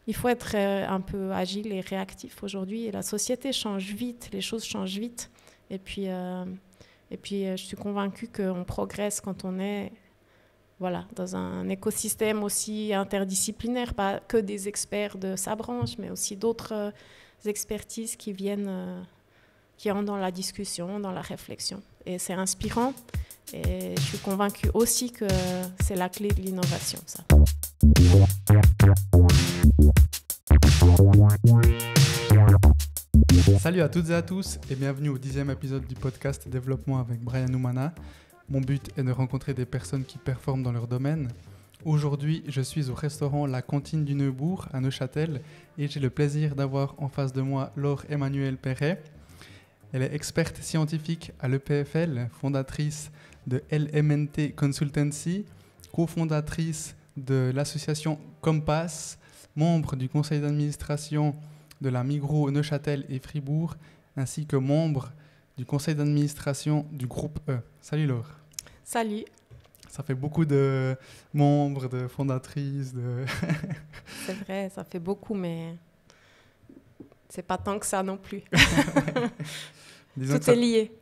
Il faut être un peu agile et réactif aujourd'hui. Et la société change vite, les choses changent vite. Et puis, je suis convaincue qu'on progresse quand on est dans un écosystème aussi interdisciplinaire, pas que des experts de sa branche, mais aussi d'autres expertises qui viennent, qui entrent dans la discussion, dans la réflexion. Et c'est inspirant. Et je suis convaincue aussi que c'est la clé de l'innovation, ça. Salut à toutes et à tous et bienvenue au 10e épisode du podcast Développement avec Brian Oumana. Mon but est de rencontrer des personnes qui performent dans leur domaine. Aujourd'hui, je suis au restaurant La Cantine du Neubourg à Neuchâtel et j'ai le plaisir d'avoir en face de moi Laure Emmanuelle Perret. Elle est experte scientifique à l'EPFL, fondatrice de LMNT Consultancy, cofondatrice de l'association Compass, membre du conseil d'administration de la Migros Neuchâtel et Fribourg, ainsi que membre du conseil d'administration du groupe E. Salut Laure. Salut. Ça fait beaucoup de membres, de fondatrices. C'est vrai, ça fait beaucoup, mais c'est pas tant que ça non plus. Disons tout est lié.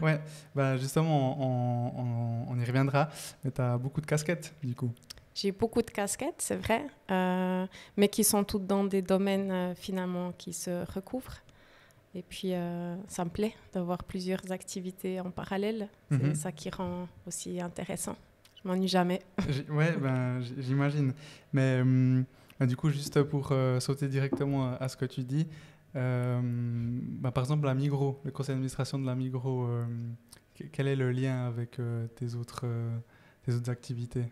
Ouais. Bah, justement, on y reviendra. Mais tu as beaucoup de casquettes, du coup. J'ai beaucoup de casquettes, c'est vrai, mais qui sont toutes dans des domaines finalement qui se recouvrent. Et puis, ça me plaît d'avoir plusieurs activités en parallèle. C'est ça qui rend aussi intéressant. Je m'ennuie jamais. J'imagine. Mais du coup, juste pour sauter directement à ce que tu dis, par exemple, la Migros, le conseil d'administration de la Migros, quel est le lien avec tes autres activités ?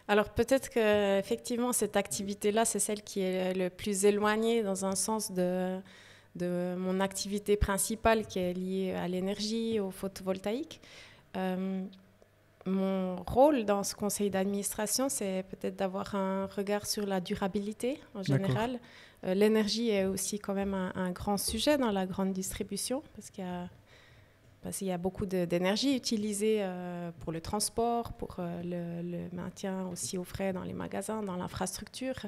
Alors peut-être qu'effectivement, cette activité-là, c'est celle qui est le plus éloignée dans un sens de mon activité principale qui est liée à l'énergie, au photovoltaïque. Mon rôle dans ce conseil d'administration, c'est peut-être d'avoir un regard sur la durabilité en général. L'énergie est aussi quand même un grand sujet dans la grande distribution parce qu'il y a beaucoup d'énergie utilisée pour le transport, pour le maintien aussi au frais dans les magasins, dans l'infrastructure.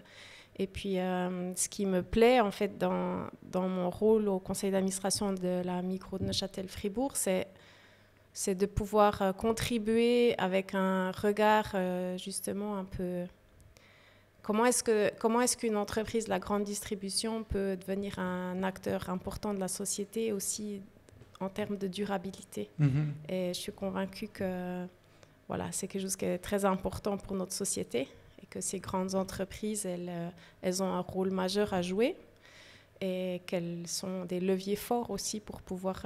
Et puis, ce qui me plaît en fait dans mon rôle au conseil d'administration de la Migros de Neuchâtel-Fribourg, c'est de pouvoir contribuer avec un regard justement un peu... Comment est-ce qu'une entreprise de la grande distribution peut devenir un acteur important de la société aussi en termes de durabilité. Et je suis convaincue que c'est quelque chose qui est très important pour notre société et que ces grandes entreprises, elles ont un rôle majeur à jouer et qu'elles sont des leviers forts aussi pour pouvoir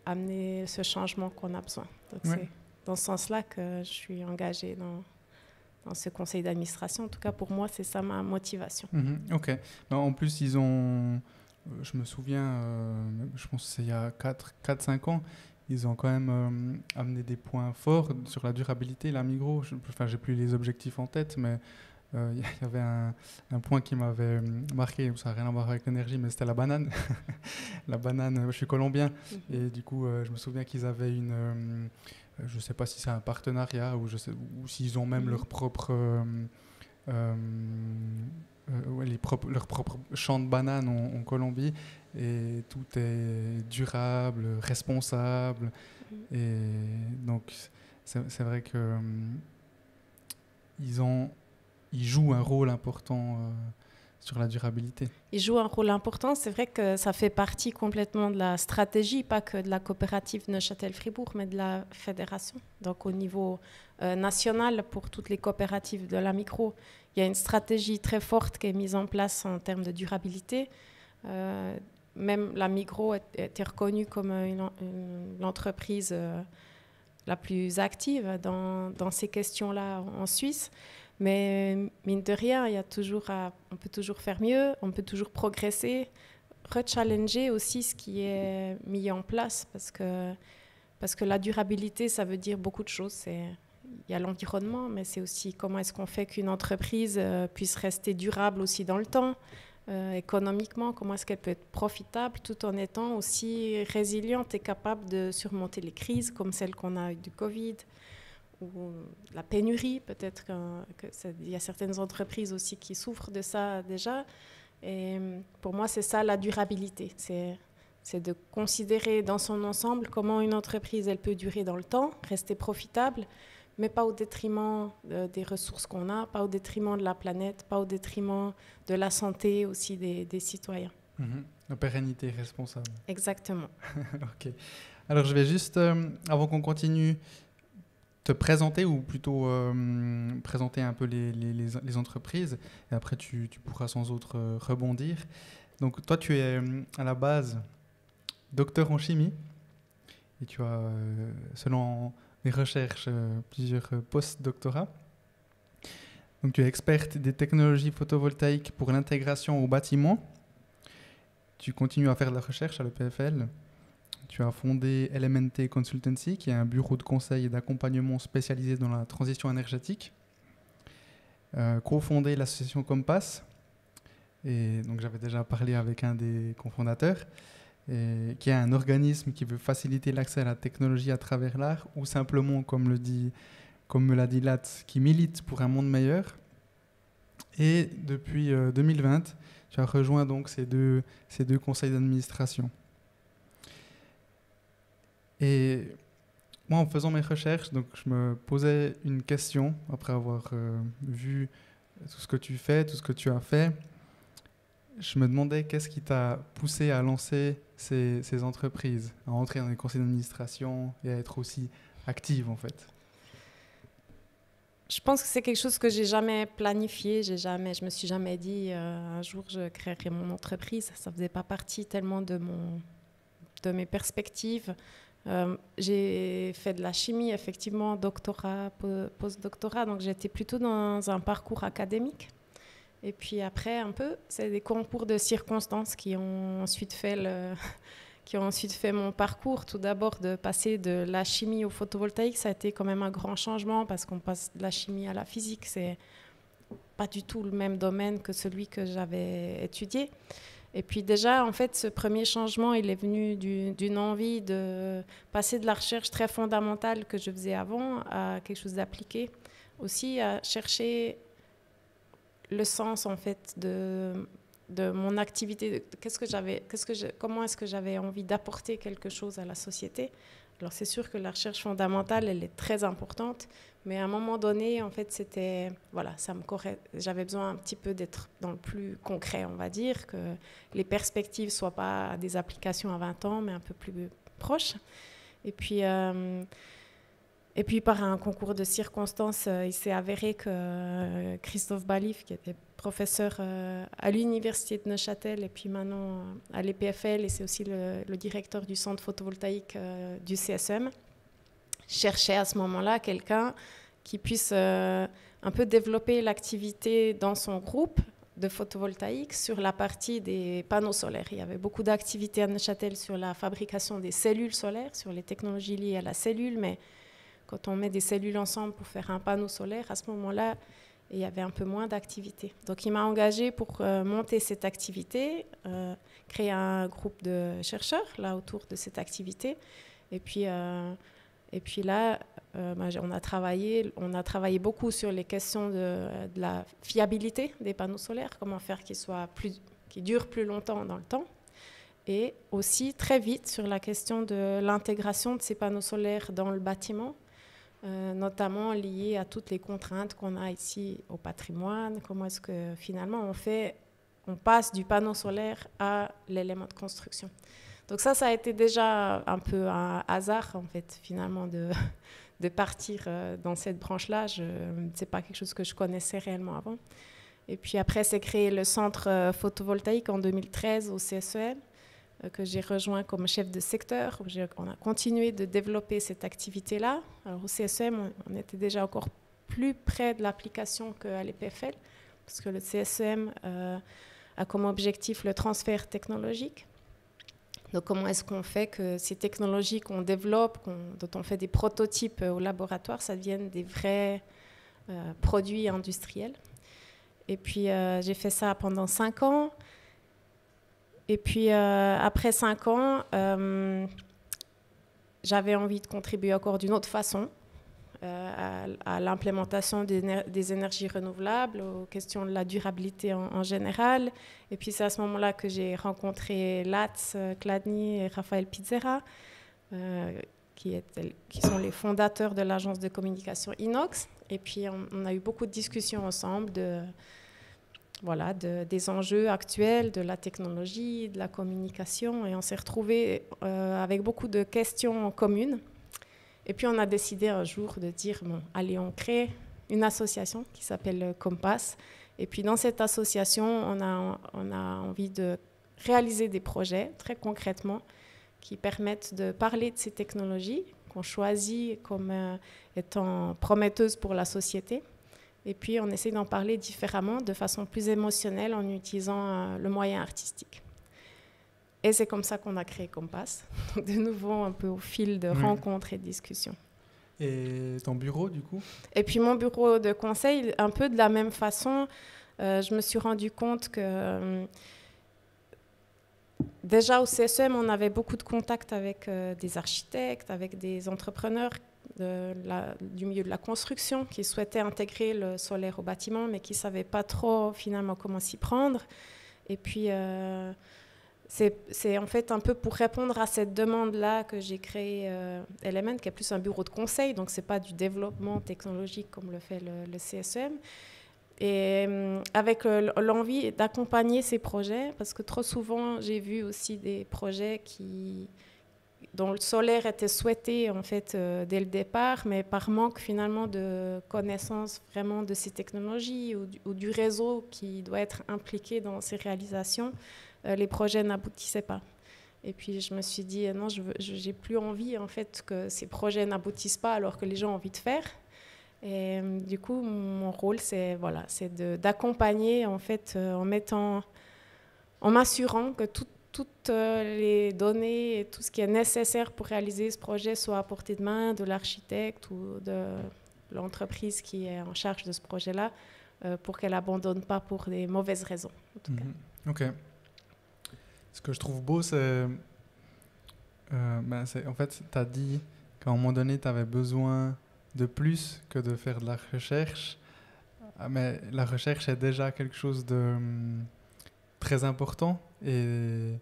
amener ce changement qu'on a besoin. Donc c'est dans ce sens-là que je suis engagée dans ce conseil d'administration. En tout cas, pour moi, c'est ça ma motivation. Ok. En plus, ils ont... Je me souviens, je pense que c'est il y a 4-5 ans, ils ont quand même amené des points forts sur la durabilité. La Migros, j'ai plus les objectifs en tête, mais il y avait un point qui m'avait marqué, ça n'a rien à voir avec l'énergie, mais c'était la banane. La banane, je suis colombien, et du coup, je me souviens qu'ils avaient je ne sais pas si c'est un partenariat ou s'ils ont même leur propre... leur propre champ de bananes en Colombie, et tout est durable, responsable, et donc c'est vrai que ils jouent un rôle important sur la durabilité. Ils jouent un rôle important, c'est vrai que ça fait partie complètement de la stratégie, pas que de la coopérative Neuchâtel-Fribourg, mais de la fédération. Donc au niveau national, pour toutes les coopératives de la Migros, il y a une stratégie très forte qui est mise en place en termes de durabilité. Même la Migros était reconnue comme l'entreprise la plus active dans ces questions-là en Suisse. Mais mine de rien, on peut toujours faire mieux, on peut toujours progresser, rechallenger aussi ce qui est mis en place, parce que la durabilité, ça veut dire beaucoup de choses. Il y a l'environnement, mais c'est aussi comment est-ce qu'on fait qu'une entreprise puisse rester durable aussi dans le temps, économiquement, comment est-ce qu'elle peut être profitable tout en étant aussi résiliente et capable de surmonter les crises comme celle qu'on a avec du Covid, ou la pénurie, peut-être qu'il y a certaines entreprises aussi qui souffrent de ça déjà. Et pour moi, c'est ça la durabilité. C'est de considérer dans son ensemble comment une entreprise elle peut durer dans le temps, rester profitable, mais pas au détriment des ressources qu'on a, pas au détriment de la planète, pas au détriment de la santé aussi des citoyens. La pérennité responsable. Exactement. Ok. Alors je vais juste, avant qu'on continue, te présenter ou plutôt présenter un peu les entreprises et après tu pourras sans doute rebondir. Donc toi tu es à la base docteur en chimie et tu as, selon mes recherches, plusieurs post-doctorats. Donc tu es experte des technologies photovoltaïques pour l'intégration au bâtiment. Tu continues à faire de la recherche à l'EPFL. Tu as fondé LMNT Consultancy, qui est un bureau de conseil et d'accompagnement spécialisé dans la transition énergétique. Co-fondé l'association Compass, et donc j'avais déjà parlé avec un des cofondateurs, qui est un organisme qui veut faciliter l'accès à la technologie à travers l'art, ou simplement, comme me l'a dit Lat, qui milite pour un monde meilleur. Et depuis 2020, tu as rejoint donc ces deux conseils d'administration. Et moi, en faisant mes recherches, donc, je me posais une question, après avoir vu tout ce que tu fais, tout ce que tu as fait. Je me demandais qu'est-ce qui t'a poussé à lancer ces entreprises, à entrer dans les conseils d'administration et à être aussi active, en fait. Je pense que c'est quelque chose que j'ai jamais planifié. Je me suis jamais dit un jour je créerai mon entreprise. Ça faisait pas partie tellement de mes perspectives. J'ai fait de la chimie, effectivement, doctorat, post-doctorat, donc j'étais plutôt dans un parcours académique. Et puis après, un peu, c'est des concours de circonstances qui ont ensuite fait mon parcours. Tout d'abord, de passer de la chimie au photovoltaïque, ça a été quand même un grand changement parce qu'on passe de la chimie à la physique. C'est pas du tout le même domaine que celui que j'avais étudié. Et puis déjà, en fait, ce premier changement, il est venu d'une envie de passer de la recherche très fondamentale que je faisais avant à quelque chose d'appliqué. Aussi à chercher le sens, en fait, de mon activité. Comment est-ce que j'avais envie d'apporter quelque chose à la société. Alors c'est sûr que la recherche fondamentale, elle est très importante, mais à un moment donné, en fait, j'avais besoin un petit peu d'être dans le plus concret, on va dire, que les perspectives ne soient pas des applications à 20 ans, mais un peu plus proches. Et puis par un concours de circonstances, il s'est avéré que Christophe Balif, qui était professeur à l'université de Neuchâtel et puis maintenant à l'EPFL, et c'est aussi le directeur du centre photovoltaïque du CSEM, cherchait à ce moment-là quelqu'un qui puisse un peu développer l'activité dans son groupe de photovoltaïque sur la partie des panneaux solaires. Il y avait beaucoup d'activités à Neuchâtel sur la fabrication des cellules solaires, sur les technologies liées à la cellule, mais quand on met des cellules ensemble pour faire un panneau solaire, à ce moment-là, il y avait un peu moins d'activité. Donc il m'a engagée pour monter cette activité, créer un groupe de chercheurs là, autour de cette activité. Et puis là, on a travaillé beaucoup sur les questions de la fiabilité des panneaux solaires, comment faire qu'ils durent plus longtemps dans le temps. Et aussi très vite sur la question de l'intégration de ces panneaux solaires dans le bâtiment, notamment liées à toutes les contraintes qu'on a ici au patrimoine. Comment est-ce que finalement on passe du panneau solaire à l'élément de construction. Donc ça a été déjà un peu un hasard en fait finalement de partir dans cette branche-là. C'est pas quelque chose que je connaissais réellement avant. Et puis après, c'est créé le centre photovoltaïque en 2013 au CSEM, que j'ai rejoint comme chef de secteur. On a continué de développer cette activité-là. Alors au CSEM, on était déjà encore plus près de l'application qu'à l'EPFL, parce que le CSEM a comme objectif le transfert technologique. Donc comment est-ce qu'on fait que ces technologies qu'on développe, dont on fait des prototypes au laboratoire, ça devienne des vrais produits industriels. Et puis j'ai fait ça pendant 5 ans. Et puis, après 5 ans, j'avais envie de contribuer encore d'une autre façon. à l'implémentation des énergies renouvelables, aux questions de la durabilité en général. Et puis c'est à ce moment-là que j'ai rencontré Lats Chladni et Raphaël Pizzera, qui sont les fondateurs de l'agence de communication Inox. Et puis on a eu beaucoup de discussions ensemble des enjeux actuels, de la technologie, de la communication. Et on s'est retrouvés avec beaucoup de questions communes. Et puis on a décidé un jour de dire, bon, allez, on crée une association qui s'appelle Compass. Et puis dans cette association, on a envie de réaliser des projets très concrètement qui permettent de parler de ces technologies qu'on choisit comme étant prometteuses pour la société. Et puis on essaie d'en parler différemment, de façon plus émotionnelle, en utilisant le moyen artistique. Et c'est comme ça qu'on a créé Compass, donc de nouveau un peu au fil de rencontres et de discussions. Et ton bureau, du coup ? Et puis mon bureau de conseil, un peu de la même façon, je me suis rendu compte que déjà au CSEM, on avait beaucoup de contacts avec des architectes, avec des entrepreneurs du milieu de la construction qui souhaitaient intégrer le solaire au bâtiment, mais qui ne savaient pas trop finalement comment s'y prendre. Et puis... c'est en fait un peu pour répondre à cette demande-là que j'ai créé Element, qui est plus un bureau de conseil, donc ce n'est pas du développement technologique comme le fait le CSEM. Et avec l'envie d'accompagner ces projets, parce que trop souvent, j'ai vu aussi des projets dont le solaire était souhaité en fait, dès le départ, mais par manque finalement de connaissance vraiment de ces technologies ou du réseau qui doit être impliqué dans ces réalisations. Les projets n'aboutissaient pas. Et puis je me suis dit, non, je n'ai plus envie en fait, que ces projets n'aboutissent pas alors que les gens ont envie de faire. Et du coup, mon rôle, c'est d'accompagner en fait, en m'assurant que toutes les données et tout ce qui est nécessaire pour réaliser ce projet soit à portée de main de l'architecte ou de l'entreprise qui est en charge de ce projet-là, pour qu'elle n'abandonne pas pour des mauvaises raisons. En tout cas. Ok. Ce que je trouve beau, c'est en fait, tu as dit qu'à un moment donné, tu avais besoin de plus que de faire de la recherche. Mais la recherche est déjà quelque chose de très important. Et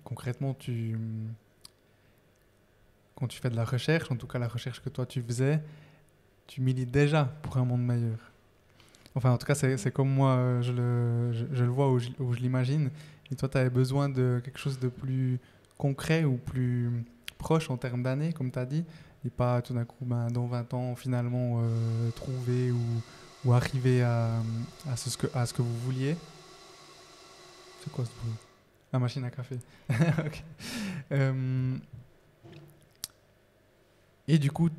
concrètement, quand tu fais de la recherche, en tout cas la recherche que toi tu faisais, tu milites déjà pour un monde meilleur. Enfin, en tout cas, c'est comme moi, je le vois ou je l'imagine. Et toi, tu avais besoin de quelque chose de plus concret ou plus proche en termes d'années, comme tu as dit, et pas tout d'un coup, dans 20 ans, finalement, trouver ou arriver à ce que vous vouliez. C'est quoi ce bruit ? La machine à café. Okay. Et du coup,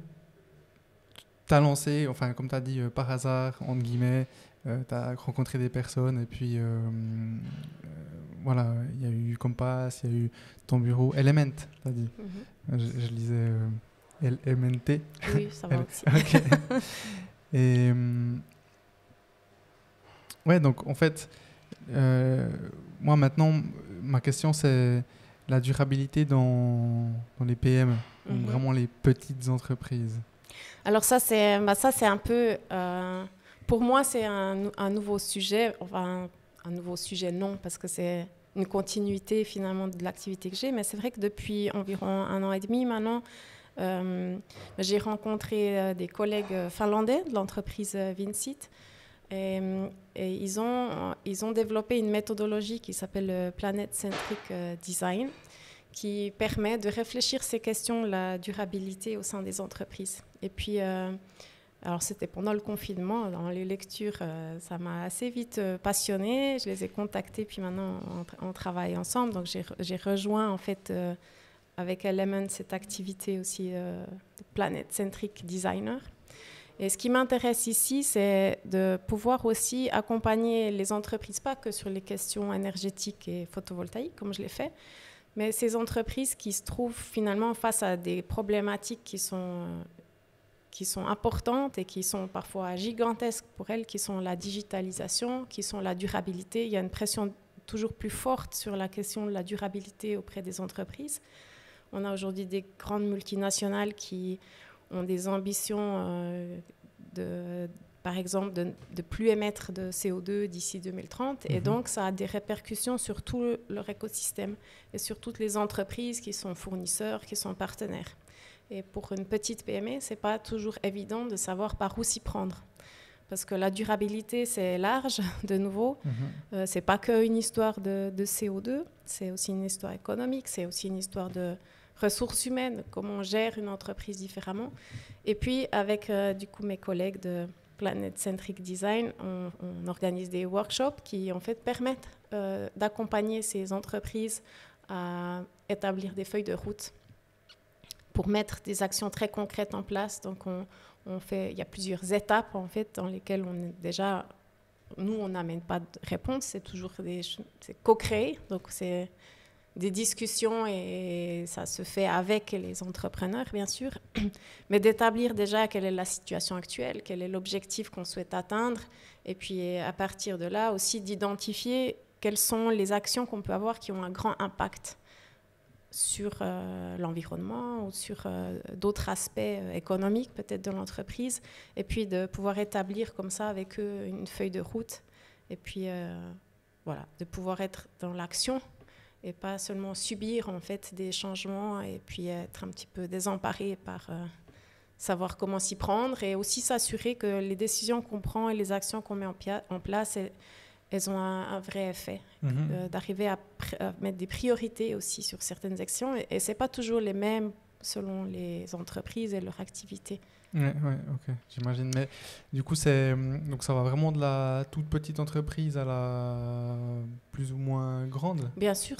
tu as lancé, enfin, comme tu as dit, par hasard, entre guillemets, tu as rencontré des personnes et puis voilà, il y a eu Compass, il y a eu ton bureau, Element, tu as dit. Je lisais LMNT. Oui, ça va aussi. Okay. Et ouais, donc en fait, moi maintenant, ma question c'est la durabilité dans les PME, donc vraiment les petites entreprises. Alors ça c'est un peu, pour moi c'est un nouveau sujet, enfin un nouveau sujet non, parce que c'est une continuité finalement de l'activité que j'ai, mais c'est vrai que depuis environ 1 an et demi maintenant, j'ai rencontré des collègues finlandais de l'entreprise Vincit, et ils ont développé une méthodologie qui s'appelle le Planet Centric Design, qui permet de réfléchir ces questions de la durabilité au sein des entreprises. Et puis, alors c'était pendant le confinement, dans les lectures, ça m'a assez vite passionnée. Je les ai contactés, puis maintenant on travaille ensemble. Donc j'ai rejoint en fait avec Element cette activité aussi de Planet Centric Designer. Et ce qui m'intéresse ici, c'est de pouvoir aussi accompagner les entreprises, pas que sur les questions énergétiques et photovoltaïques, comme je l'ai fait, mais ces entreprises qui se trouvent finalement face à des problématiques qui sont importantes et qui sont parfois gigantesques pour elles, qui sont la digitalisation, qui sont la durabilité. Il y a une pression toujours plus forte sur la question de la durabilité auprès des entreprises. On a aujourd'hui des grandes multinationales qui ont des ambitions par exemple, de ne plus émettre de CO2 d'ici 2030. Et donc, ça a des répercussions sur tout leur écosystème et sur toutes les entreprises qui sont fournisseurs, qui sont partenaires. Et pour une petite PME, ce n'est pas toujours évident de savoir par où s'y prendre. Parce que la durabilité, c'est large, de nouveau. Ce n'est pas qu'une histoire de CO2, c'est aussi une histoire économique, c'est aussi une histoire de ressources humaines, comment on gère une entreprise différemment. Et puis, avec du coup, mes collègues de Planet Centric Design, on organise des workshops qui en fait permettent d'accompagner ces entreprises à établir des feuilles de route pour mettre des actions très concrètes en place. Donc il y a plusieurs étapes en fait dans lesquelles on n'amène pas de réponse, c'est toujours c'est co-créé, donc c'est des discussions et ça se fait avec les entrepreneurs, bien sûr, mais d'établir déjà quelle est la situation actuelle, quel est l'objectif qu'on souhaite atteindre, et puis à partir de là aussi d'identifier quelles sont les actions qu'on peut avoir qui ont un grand impact sur l'environnement ou sur d'autres aspects économiques peut-être de l'entreprise, et puis de pouvoir établir comme ça avec eux une feuille de route, et puis voilà, de pouvoir être dans l'action et pas seulement subir en fait des changements et puis être un petit peu désemparé par savoir comment s'y prendre, et aussi s'assurer que les décisions qu'on prend et les actions qu'on met en place, elles ont un vrai effet, d'arriver à mettre des priorités aussi sur certaines actions, et ce n'est pas toujours les mêmes selon les entreprises et leur activité. Ouais, ok, j'imagine. Mais du coup, donc ça va vraiment de la toute petite entreprise à la plus ou moins grande? Bien sûr,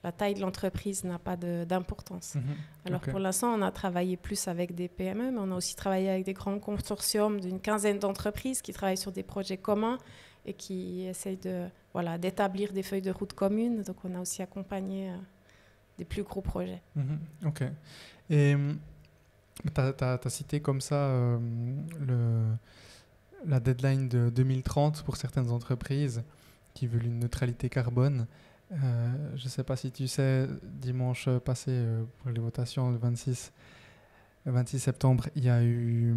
la taille de l'entreprise n'a pas d'importance. Alors pour l'instant, on a travaillé plus avec des PME, mais on a aussi travaillé avec des grands consortiums d'une quinzaine d'entreprises qui travaillent sur des projets communs et qui essayent d'établir des feuilles de route communes. Donc on a aussi accompagné des plus gros projets. Ok. Et tu as cité comme ça la deadline de 2030 pour certaines entreprises qui veulent une neutralité carbone. Je ne sais pas si tu sais, dimanche passé, pour les votations, le 26 septembre, il y a eu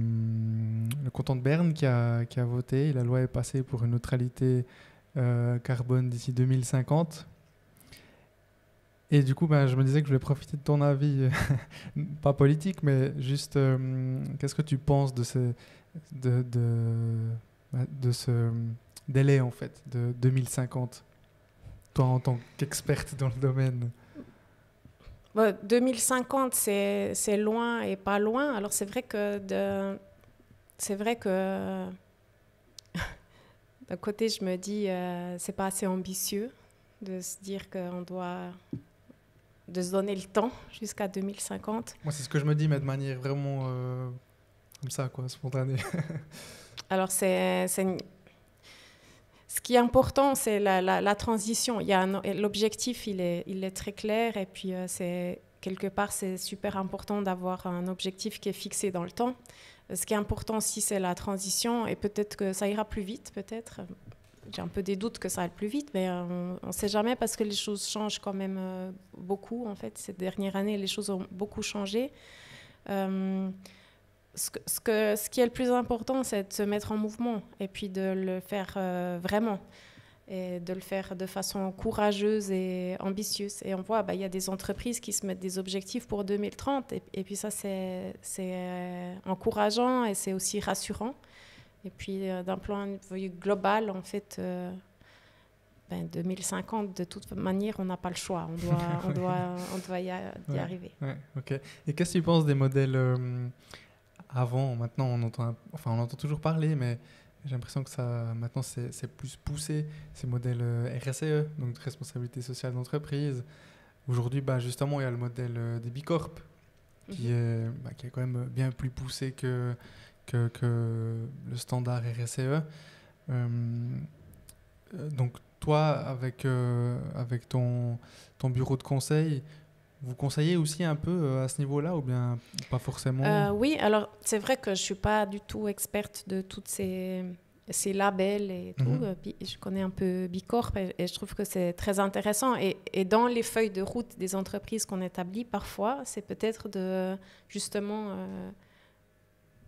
le canton de Berne qui a voté. La loi est passée pour une neutralité carbone d'ici 2050. Et du coup, je me disais que je voulais profiter de ton avis, pas politique, mais juste, qu'est-ce que tu penses de ce délai, en fait, de 2050, toi en tant qu'experte dans le domaine? 2050, c'est loin et pas loin. Alors c'est vrai que d'un côté, je me dis c'est pas assez ambitieux de se dire qu'on doit de se donner le temps jusqu'à 2050. Moi, c'est ce que je me dis, mais de manière vraiment comme ça, quoi, spontanée. Alors, ce qui est important, c'est la transition. L'objectif, il est très clair, et puis quelque part, c'est super important d'avoir un objectif qui est fixé dans le temps. Ce qui est important aussi, c'est la transition, et peut-être que ça ira plus vite, peut-être. J'ai un peu des doutes que ça aille plus vite, mais on ne sait jamais, parce que les choses changent quand même beaucoup. En fait, ces dernières années, les choses ont beaucoup changé. Ce qui est le plus important, c'est de se mettre en mouvement et puis de le faire vraiment, et de le faire de façon courageuse et ambitieuse. Et on voit, il y a des entreprises qui se mettent des objectifs pour 2030, et puis ça, c'est encourageant, et c'est aussi rassurant. Et puis, d'un point de vue global, en fait, 2050, de toute manière, on n'a pas le choix. On doit y arriver. Ouais, ok. Et qu'est-ce que tu penses des modèles avant? Maintenant, on entend toujours parler, mais j'ai l'impression que maintenant, c'est plus poussé, ces modèles RSE, donc de responsabilité sociale d'entreprise. Aujourd'hui, justement, il y a le modèle des Bicorp, qui est quand même bien plus poussé que le standard RSE. Donc toi, avec ton bureau de conseil, vous conseillez aussi un peu à ce niveau-là, ou bien pas forcément? Oui, alors c'est vrai que je ne suis pas du tout experte de toutes ces ces labels et tout. Je connais un peu Bicorp et je trouve que c'est très intéressant. Et dans les feuilles de route des entreprises qu'on établit, parfois, c'est peut-être de justement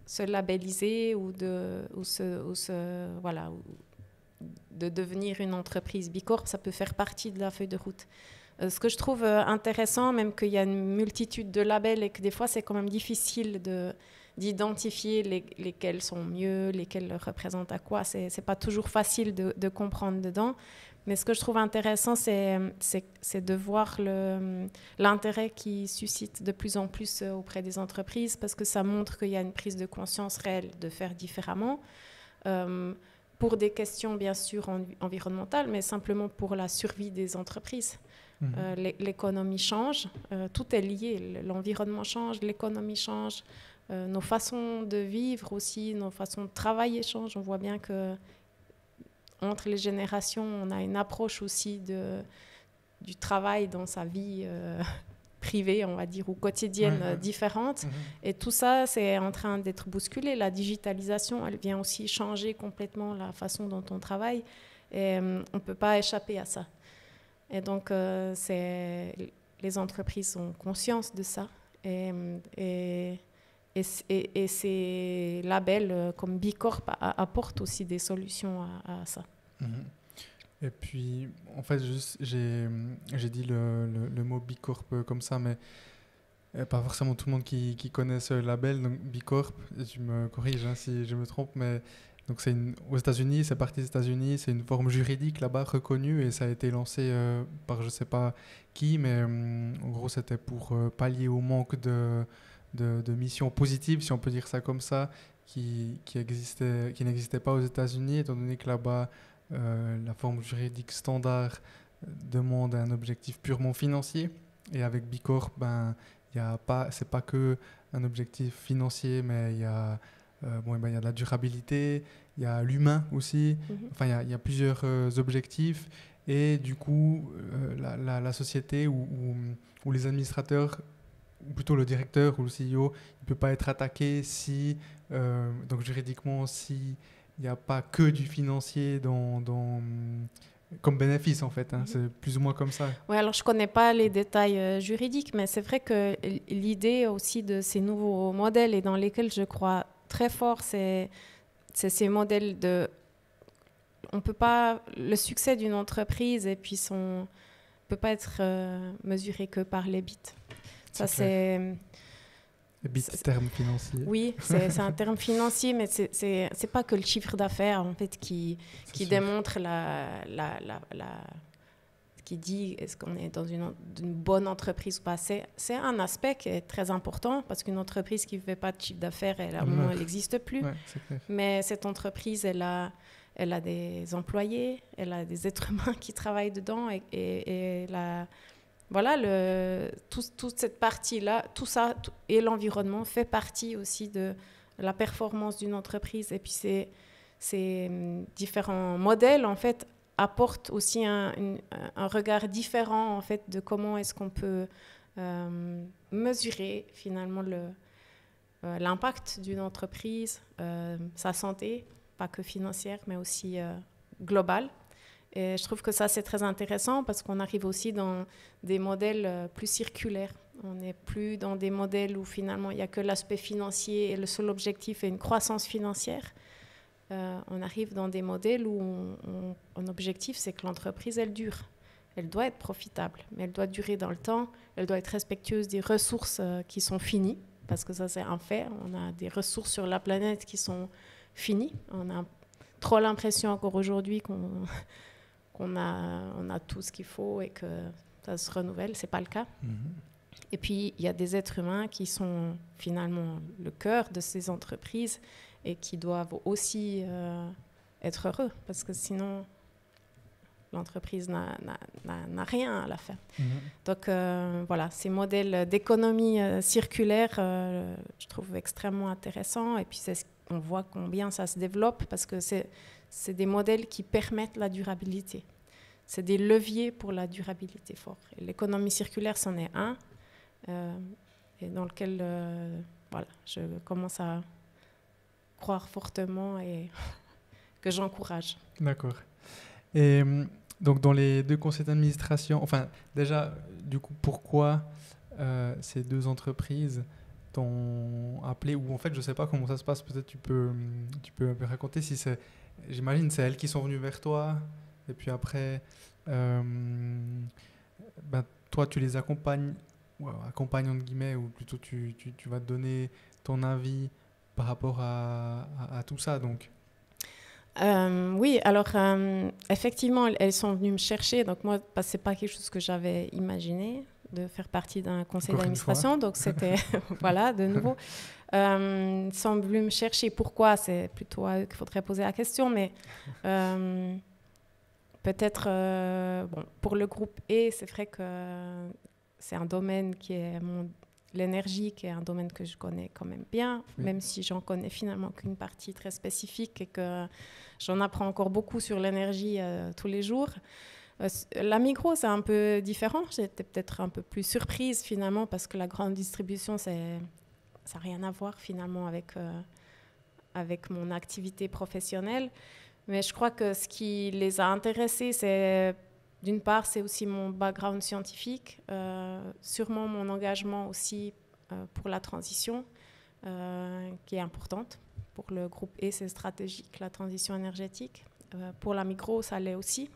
se labelliser ou de devenir une entreprise Bicorp. Ça peut faire partie de la feuille de route. Ce que je trouve intéressant, même qu'il y a une multitude de labels et que des fois, c'est quand même difficile d'identifier lesquels sont mieux, lesquels représentent à quoi. C'est pas toujours facile de comprendre dedans. Mais ce que je trouve intéressant, c'est de voir l'intérêt qui suscite de plus en plus auprès des entreprises, parce que ça montre qu'il y a une prise de conscience réelle de faire différemment. Pour des questions, bien sûr, environnementales, mais simplement pour la survie des entreprises. L'économie change, tout est lié. L'environnement change, l'économie change, nos façons de vivre aussi, nos façons de travailler changent. On voit bien que entre les générations, on a une approche aussi du travail dans sa vie privée, on va dire, ou quotidienne différente. Et tout ça, c'est en train d'être bousculé. La digitalisation, elle vient aussi changer complètement la façon dont on travaille. Et on ne peut pas échapper à ça. Et donc, les entreprises ont conscience de ça. Et ces labels comme Bicorp apportent aussi des solutions à ça. Et puis, en fait, j'ai dit le mot Bicorp comme ça, mais pas forcément tout le monde qui connaît ce label. Donc, Bicorp, tu me corriges si je me trompe, mais donc aux États-Unis, c'est parti des États-Unis, c'est une forme juridique là-bas reconnue et ça a été lancé par je ne sais pas qui, mais en gros, c'était pour pallier au manque de missions positives, si on peut dire ça comme ça, qui n'existaient pas aux États-Unis, étant donné que là-bas, la forme juridique standard demande un objectif purement financier. Et avec Bicorp, c'est pas que un objectif financier, mais il y a de la durabilité, il y a l'humain aussi. Enfin, il y a plusieurs objectifs. Et du coup, la société ou les administrateurs, ou plutôt le directeur ou le CEO, il ne peut pas être attaqué donc juridiquement, s'il n'y a pas que du financier comme bénéfice, en fait. C'est plus ou moins comme ça. Oui, alors je ne connais pas les détails juridiques, mais c'est vrai que l'idée aussi de ces nouveaux modèles et dans lesquels je crois très fort, c'est ces modèles on peut pas... Le succès d'une entreprise et puis peut pas être mesuré que par les bits. Ça, c'est... Les bits, terme financier. Oui, c'est un terme financier, mais c'est pas que le chiffre d'affaires en fait qui démontre qui dit est-ce qu'on est dans une bonne entreprise ou pas. C'est un aspect qui est très important parce qu'une entreprise qui ne fait pas de chiffre d'affaires, à un moment, elle n'existe plus. Ouais, mais cette entreprise, elle a des employés, elle a des êtres humains qui travaillent dedans et toute cette partie-là, tout ça et l'environnement fait partie aussi de la performance d'une entreprise. Et puis ces différents modèles, en fait, apportent aussi un regard différent, en fait, de comment est-ce qu'on peut mesurer, finalement, l'impact d'une entreprise, sa santé, pas que financière, mais aussi globale. Et je trouve que ça, c'est très intéressant parce qu'on arrive aussi dans des modèles plus circulaires. On n'est plus dans des modèles où finalement il n'y a que l'aspect financier et le seul objectif est une croissance financière. On arrive dans des modèles où un objectif, c'est que l'entreprise, elle dure. Elle doit être profitable, mais elle doit durer dans le temps. Elle doit être respectueuse des ressources qui sont finies, parce que ça, c'est un fait. On a des ressources sur la planète qui sont finies. On a trop l'impression encore aujourd'hui qu'on a tout ce qu'il faut et que ça se renouvelle. Ce n'est pas le cas. Et puis, il y a des êtres humains qui sont finalement le cœur de ces entreprises et qui doivent aussi être heureux, parce que sinon, l'entreprise n'a rien à la fin. Donc, voilà, ces modèles d'économie circulaire, je trouve extrêmement intéressants. Et puis, on voit combien ça se développe, parce que c'est des modèles qui permettent la durabilité. C'est des leviers pour la durabilité forts. Et l'économie circulaire, c'en est un, et dans lequel je commence à croire fortement et que j'encourage. D'accord. Et donc, dans les 2 conseils d'administration, enfin, déjà, du coup, pourquoi ces 2 entreprises t'ont appelé, ou en fait, je ne sais pas comment ça se passe, peut-être tu peux un peu raconter si c'est, j'imagine, c'est elles qui sont venues vers toi, et puis après, toi, tu les accompagnes, ou accompagnes entre guillemets, ou plutôt tu vas te donner ton avis par rapport à tout ça, donc. Oui, alors effectivement, elles sont venues me chercher. Donc moi, c'est pas quelque chose que j'avais imaginé de faire partie d'un conseil Encore d'administration. Donc c'était, voilà, de nouveau. Ils sont venus me chercher. Pourquoi? C'est plutôt à eux qu'il faudrait poser la question. Mais peut-être, bon, pour le groupe E, c'est vrai que c'est un domaine qui est l'énergie, qui est un domaine que je connais quand même bien, même si j'en connais finalement qu'une partie très spécifique et que j'en apprends encore beaucoup sur l'énergie tous les jours. La Migros, c'est un peu différent. J'étais peut-être un peu plus surprise finalement parce que la grande distribution, ça n'a rien à voir finalement avec mon activité professionnelle. Mais je crois que ce qui les a intéressés, c'est d'une part, c'est aussi mon background scientifique, sûrement mon engagement aussi pour la transition, qui est importante. Pour le groupe E, c'est stratégique, la transition énergétique. Pour la Migros, ça l'est aussi.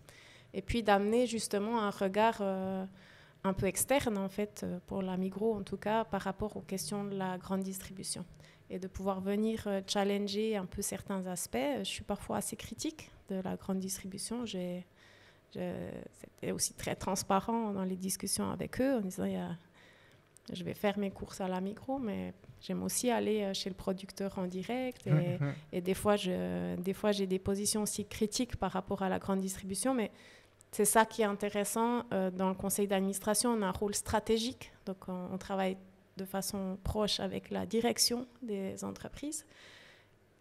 Et puis d'amener justement un regard un peu externe, en fait, pour la Migros, en tout cas, par rapport aux questions de la grande distribution. Et de pouvoir venir challenger un peu certains aspects. Je suis parfois assez critique de la grande distribution. C'était aussi très transparent dans les discussions avec eux, en disant je vais faire mes courses à la Migros, mais j'aime aussi aller chez le producteur en direct. Et des fois, j'ai des positions aussi critiques par rapport à la grande distribution, mais c'est ça qui est intéressant. Dans le conseil d'administration, on a un rôle stratégique, donc on travaille de façon proche avec la direction des entreprises.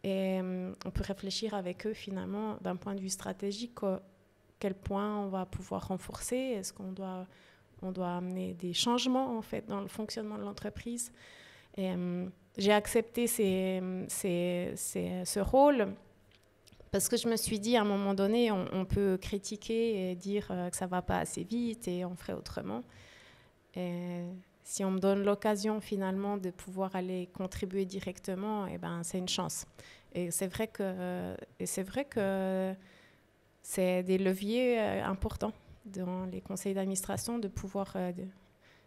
Et on peut réfléchir avec eux, finalement, d'un point de vue stratégique, quel point on va pouvoir renforcer. Est-ce qu'on doit amener des changements, en fait, dans le fonctionnement de l'entreprise. Et j'ai accepté ce rôle parce que je me suis dit, à un moment donné, on peut critiquer et dire que ça ne va pas assez vite et on ferait autrement. Et si on me donne l'occasion finalement de pouvoir aller contribuer directement, eh ben, c'est une chance. Et c'est vrai que c'est des leviers importants dans les conseils d'administration de pouvoir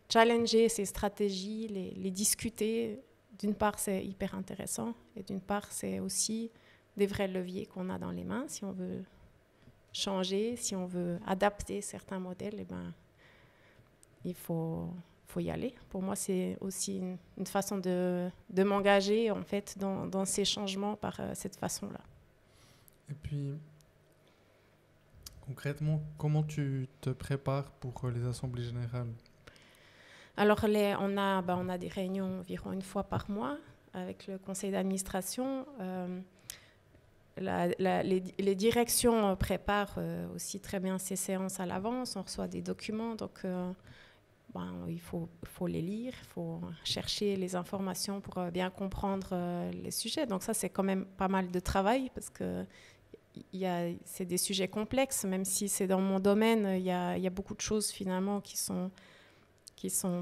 challenger ces stratégies, les discuter. D'une part, c'est hyper intéressant et d'une part, c'est aussi des vrais leviers qu'on a dans les mains. Si on veut changer, si on veut adapter certains modèles, eh ben, il faut y aller. Pour moi, c'est aussi une façon de m'engager en fait, dans ces changements par cette façon-là. Et puis, concrètement, comment tu te prépares pour les assemblées générales? Alors, on a des réunions environ une fois par mois avec le conseil d'administration. Les directions préparent aussi très bien ces séances à l'avance. On reçoit des documents, donc il faut les lire, il faut chercher les informations pour bien comprendre les sujets. Donc ça, c'est quand même pas mal de travail parce que c'est des sujets complexes. Même si c'est dans mon domaine, il y a beaucoup de choses finalement qui sont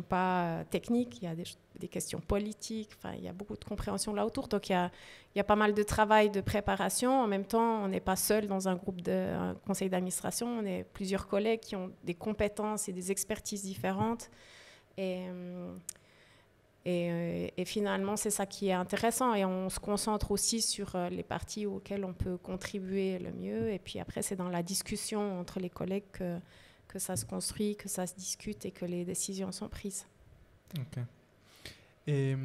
pas techniques. Il y a des questions politiques. Enfin, il y a beaucoup de compréhension là autour. Donc il y a pas mal de travail de préparation. En même temps, on n'est pas seul dans un conseil d'administration. On est plusieurs collègues qui ont des compétences et des expertises différentes. Et finalement, c'est ça qui est intéressant. Et on se concentre aussi sur les parties auxquelles on peut contribuer le mieux. Et puis après, c'est dans la discussion entre les collègues que ça se construit, que ça se discute et que les décisions sont prises. Ok. Et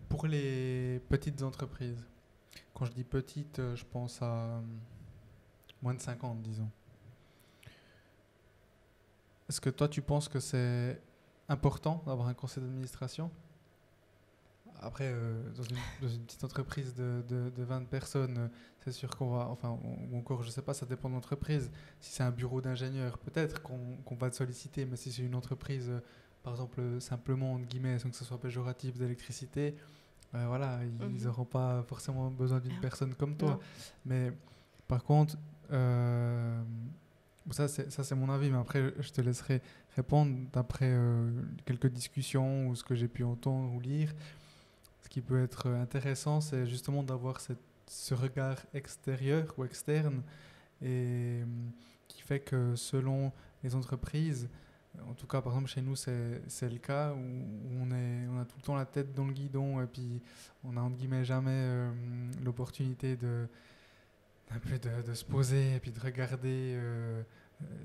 pour les petites entreprises, quand je dis petites, je pense à moins de 50, disons. Est-ce que toi, tu penses que c'est important d'avoir un conseil d'administration? Après, dans une petite entreprise de 20 personnes, c'est sûr qu'on va, ou encore, je ne sais pas, ça dépend de l'entreprise. Si c'est un bureau d'ingénieur, peut-être qu'on va te solliciter, mais si c'est une entreprise, par exemple, simplement, entre guillemets, sans que ce soit péjoratif, d'électricité, voilà, ils n'auront pas forcément besoin d'une personne comme toi. Non. Mais par contre, ça c'est mon avis, mais après je te laisserai répondre d'après quelques discussions ou ce que j'ai pu entendre ou lire. Ce qui peut être intéressant, c'est justement d'avoir ce regard extérieur ou externe et qui fait que selon les entreprises, en tout cas par exemple chez nous c'est le cas où on a tout le temps la tête dans le guidon et puis on a entre guillemets jamais l'opportunité un peu de se poser et puis de regarder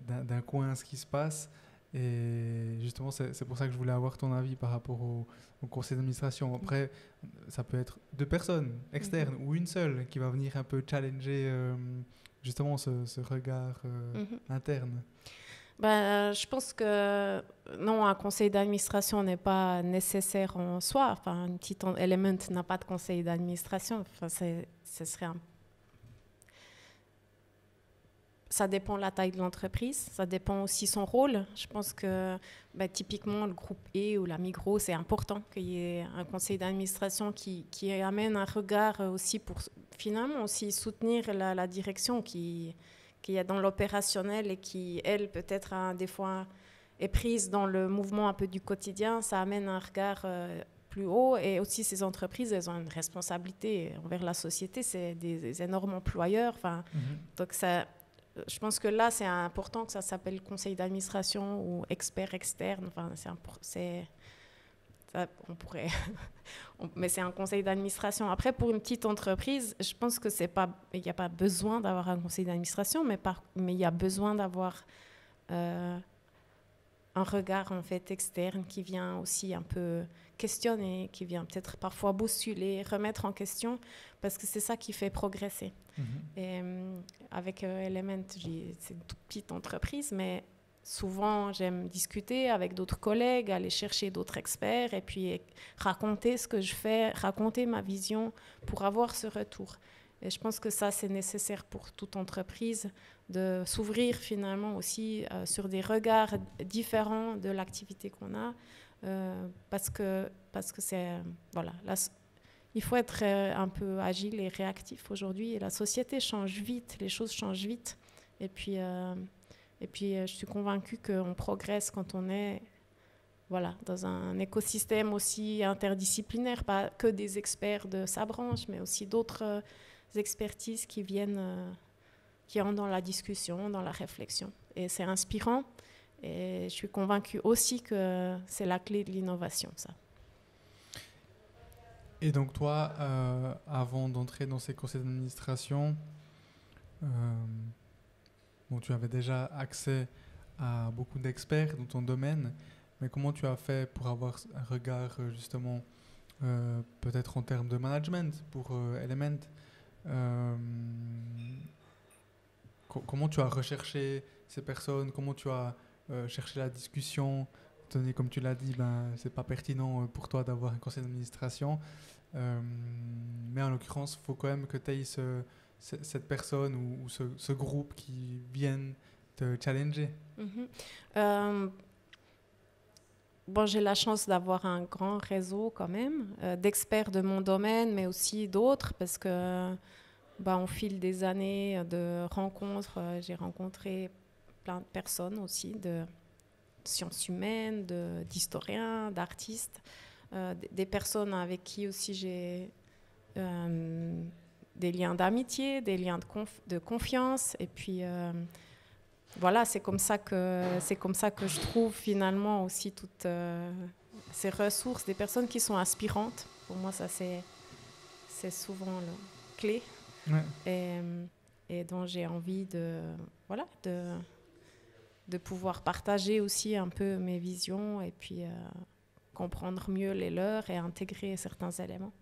d'un coin ce qui se passe. Et justement, c'est pour ça que je voulais avoir ton avis par rapport au conseil d'administration. Après, ça peut être deux personnes externes ou une seule qui va venir un peu challenger justement ce regard interne. Je pense que non, un conseil d'administration n'est pas nécessaire en soi. Enfin, un petit Element n'a pas de conseil d'administration. Enfin, ce serait ça dépend de la taille de l'entreprise, ça dépend aussi son rôle. Je pense que typiquement le groupe E ou la Migros, c'est important qu'il y ait un conseil d'administration qui amène un regard aussi pour finalement aussi soutenir la direction qui est dans l'opérationnel et qui, elle, peut-être des fois est prise dans le mouvement un peu du quotidien. Ça amène un regard plus haut et aussi ces entreprises, elles ont une responsabilité envers la société. C'est des énormes employeurs. Enfin, donc ça... Je pense que là, c'est important que ça s'appelle conseil d'administration ou expert externe. Enfin, on pourrait, mais c'est un conseil d'administration. Après, pour une petite entreprise, je pense que il n'y a pas besoin d'avoir un conseil d'administration, mais il y a besoin d'avoir un regard en fait externe qui vient aussi un peu questionner, qui vient peut-être parfois bousculer, remettre en question, parce que c'est ça qui fait progresser. Et avec Element, c'est une toute petite entreprise, mais souvent j'aime discuter avec d'autres collègues, aller chercher d'autres experts et puis raconter ce que je fais, raconter ma vision pour avoir ce retour. Et je pense que ça, c'est nécessaire pour toute entreprise de s'ouvrir finalement aussi sur des regards différents de l'activité qu'on a, parce que c'est... voilà, il faut être un peu agile et réactif aujourd'hui. Et la société change vite, les choses changent vite. Et puis je suis convaincue qu'on progresse quand on est dans un écosystème aussi interdisciplinaire, pas que des experts de sa branche, mais aussi d'autres expertises qui entrent dans la discussion, dans la réflexion. Et c'est inspirant. Et je suis convaincue aussi que c'est la clé de l'innovation, ça. Et donc toi, avant d'entrer dans ces conseils d'administration, tu avais déjà accès à beaucoup d'experts dans ton domaine, mais comment tu as fait pour avoir un regard justement, peut-être en termes de management pour Element comment tu as recherché ces personnes, comment tu as cherché la discussion, donné comme tu l'as dit, c'est pas pertinent pour toi d'avoir un conseil d'administration. Mais en l'occurrence, il faut quand même que tu aies cette personne ou ce groupe qui vienne te challenger. J'ai la chance d'avoir un grand réseau quand même, d'experts de mon domaine, mais aussi d'autres, parce que au fil des années de rencontres, j'ai rencontré plein de personnes aussi, de sciences humaines, d'historiens, d'artistes. Des personnes avec qui aussi j'ai des liens d'amitié, des liens de confiance. Et puis, c'est comme ça que je trouve finalement aussi toutes ces ressources, des personnes qui sont inspirantes. Pour moi, ça, c'est souvent la clé. Ouais. Et dont j'ai envie de pouvoir partager aussi un peu mes visions et puis comprendre mieux les leurs et intégrer certains éléments.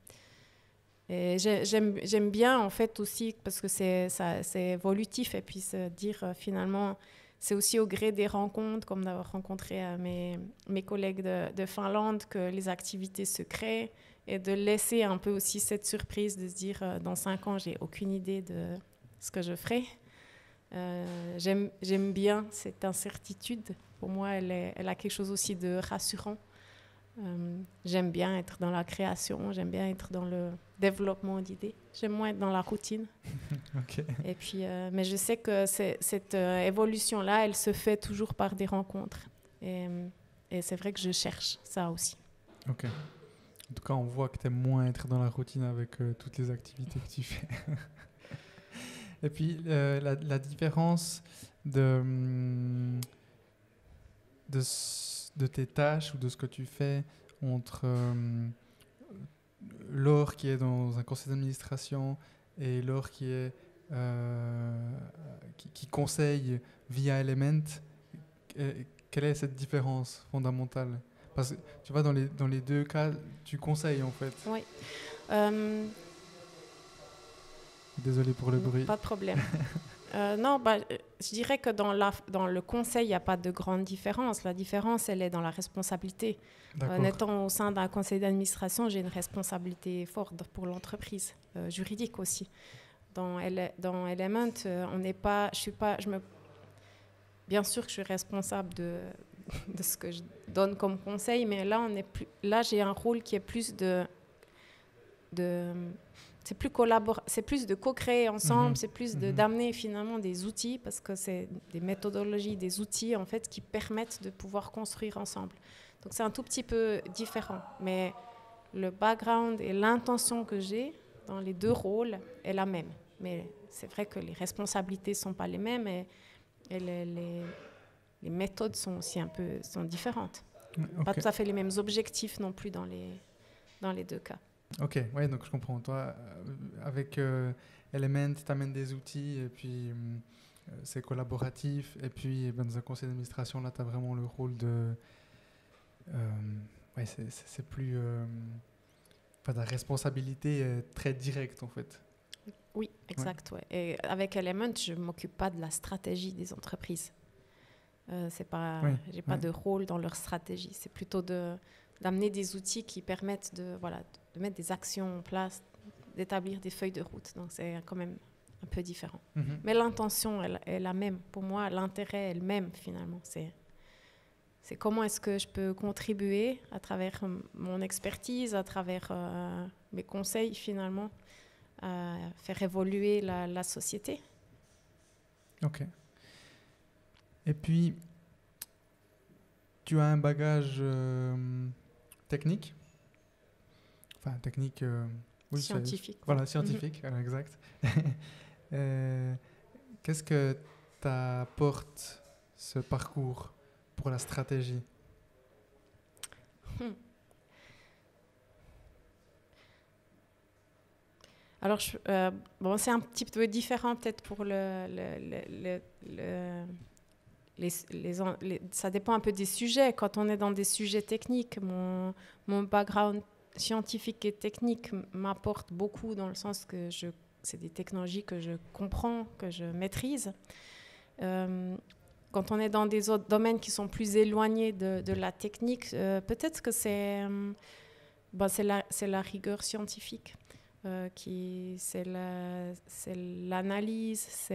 Et j'aime bien en fait aussi parce que c'est évolutif et puis se dire finalement c'est aussi au gré des rencontres comme d'avoir rencontré mes collègues de Finlande que les activités se créent et de laisser un peu aussi cette surprise de se dire dans 5 ans j'ai aucune idée de ce que je ferai. J'aime bien cette incertitude. Pour moi elle a quelque chose aussi de rassurant. J'aime bien être dans la création, j'aime bien être dans le développement d'idées. J'aime moins être dans la routine. Ok. Et puis, mais je sais que cette évolution-là, elle se fait toujours par des rencontres. Et c'est vrai que je cherche ça aussi. Ok. En tout cas, on voit que tu aimes moins être dans la routine avec toutes les activités que tu fais. Et puis, la différence de tes tâches ou de ce que tu fais entre Laure qui est dans un conseil d'administration et Laure qui est qui conseille via Element, quelle est cette différence fondamentale? Parce que tu vois, dans les deux cas, tu conseilles en fait. Oui. Désolé pour le bruit. Pas de problème. Non, je dirais que dans le conseil, il n'y a pas de grande différence. La différence, elle est dans la responsabilité. En étant au sein d'un conseil d'administration, j'ai une responsabilité forte pour l'entreprise, juridique aussi. Dans Element, bien sûr que je suis responsable de ce que je donne comme conseil, mais là, j'ai un rôle qui est plus c'est plus de co-créer ensemble, c'est plus d'amener finalement des outils, parce que c'est des méthodologies, des outils en fait qui permettent de pouvoir construire ensemble. Donc c'est un tout petit peu différent, mais le background et l'intention que j'ai dans les deux rôles est la même. Mais c'est vrai que les responsabilités sont pas les mêmes et les méthodes sont aussi sont différentes. Okay. Pas tout à fait les mêmes objectifs non plus dans les deux cas. Ok, ouais, donc je comprends. Toi, avec Element, tu amènes des outils et puis c'est collaboratif. Et puis dans un conseil d'administration, là, tu as vraiment le rôle de... ouais, c'est plus... ta responsabilité est très directe, en fait. Oui, exact. Ouais. Et avec Element, je ne m'occupe pas de la stratégie des entreprises. J'ai pas de rôle dans leur stratégie. C'est plutôt d'amener des outils qui permettent de mettre des actions en place, d'établir des feuilles de route. Donc, c'est quand même un peu différent. Mais l'intention est la même. Pour moi, l'intérêt est le même, finalement. C'est comment est-ce que je peux contribuer à travers mon expertise, à travers mes conseils, finalement, à faire évoluer la société. Ok. Et puis, tu as un bagage technique. Enfin, technique... oui, scientifique. Voilà, scientifique, exact. Qu'est-ce que t'apporte ce parcours pour la stratégie? Alors, c'est un petit peu différent peut-être pour ça dépend un peu des sujets. Quand on est dans des sujets techniques, mon background scientifique et technique m'apporte beaucoup dans le sens que c'est des technologies que je comprends, que je maîtrise. Quand on est dans des autres domaines qui sont plus éloignés de la technique, peut-être que c'est la rigueur scientifique, c'est l'analyse,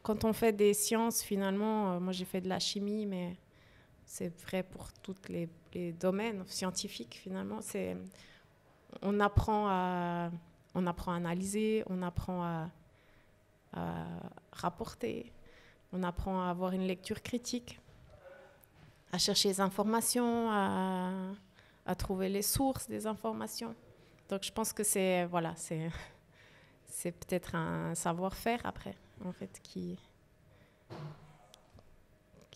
quand on fait des sciences, finalement, moi j'ai fait de la chimie, mais c'est vrai pour tous les domaines scientifiques, finalement. On apprend à analyser, on apprend à rapporter, on apprend à avoir une lecture critique, à chercher les informations, à trouver les sources des informations. Donc je pense que c'est peut-être un savoir-faire après, en fait, qui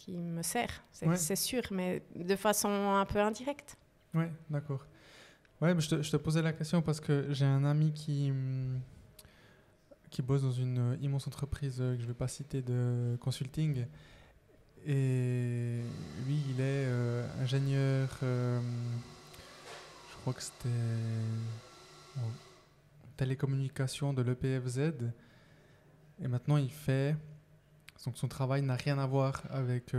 me sert, c'est sûr, mais de façon un peu indirecte. Oui, d'accord. Ouais, mais je te posais la question parce que j'ai un ami qui bosse dans une immense entreprise que je ne vais pas citer de consulting. Et lui, il est ingénieur, je crois que c'était en télécommunication de l'EPFZ. Et maintenant, il fait... Donc son travail n'a rien à voir avec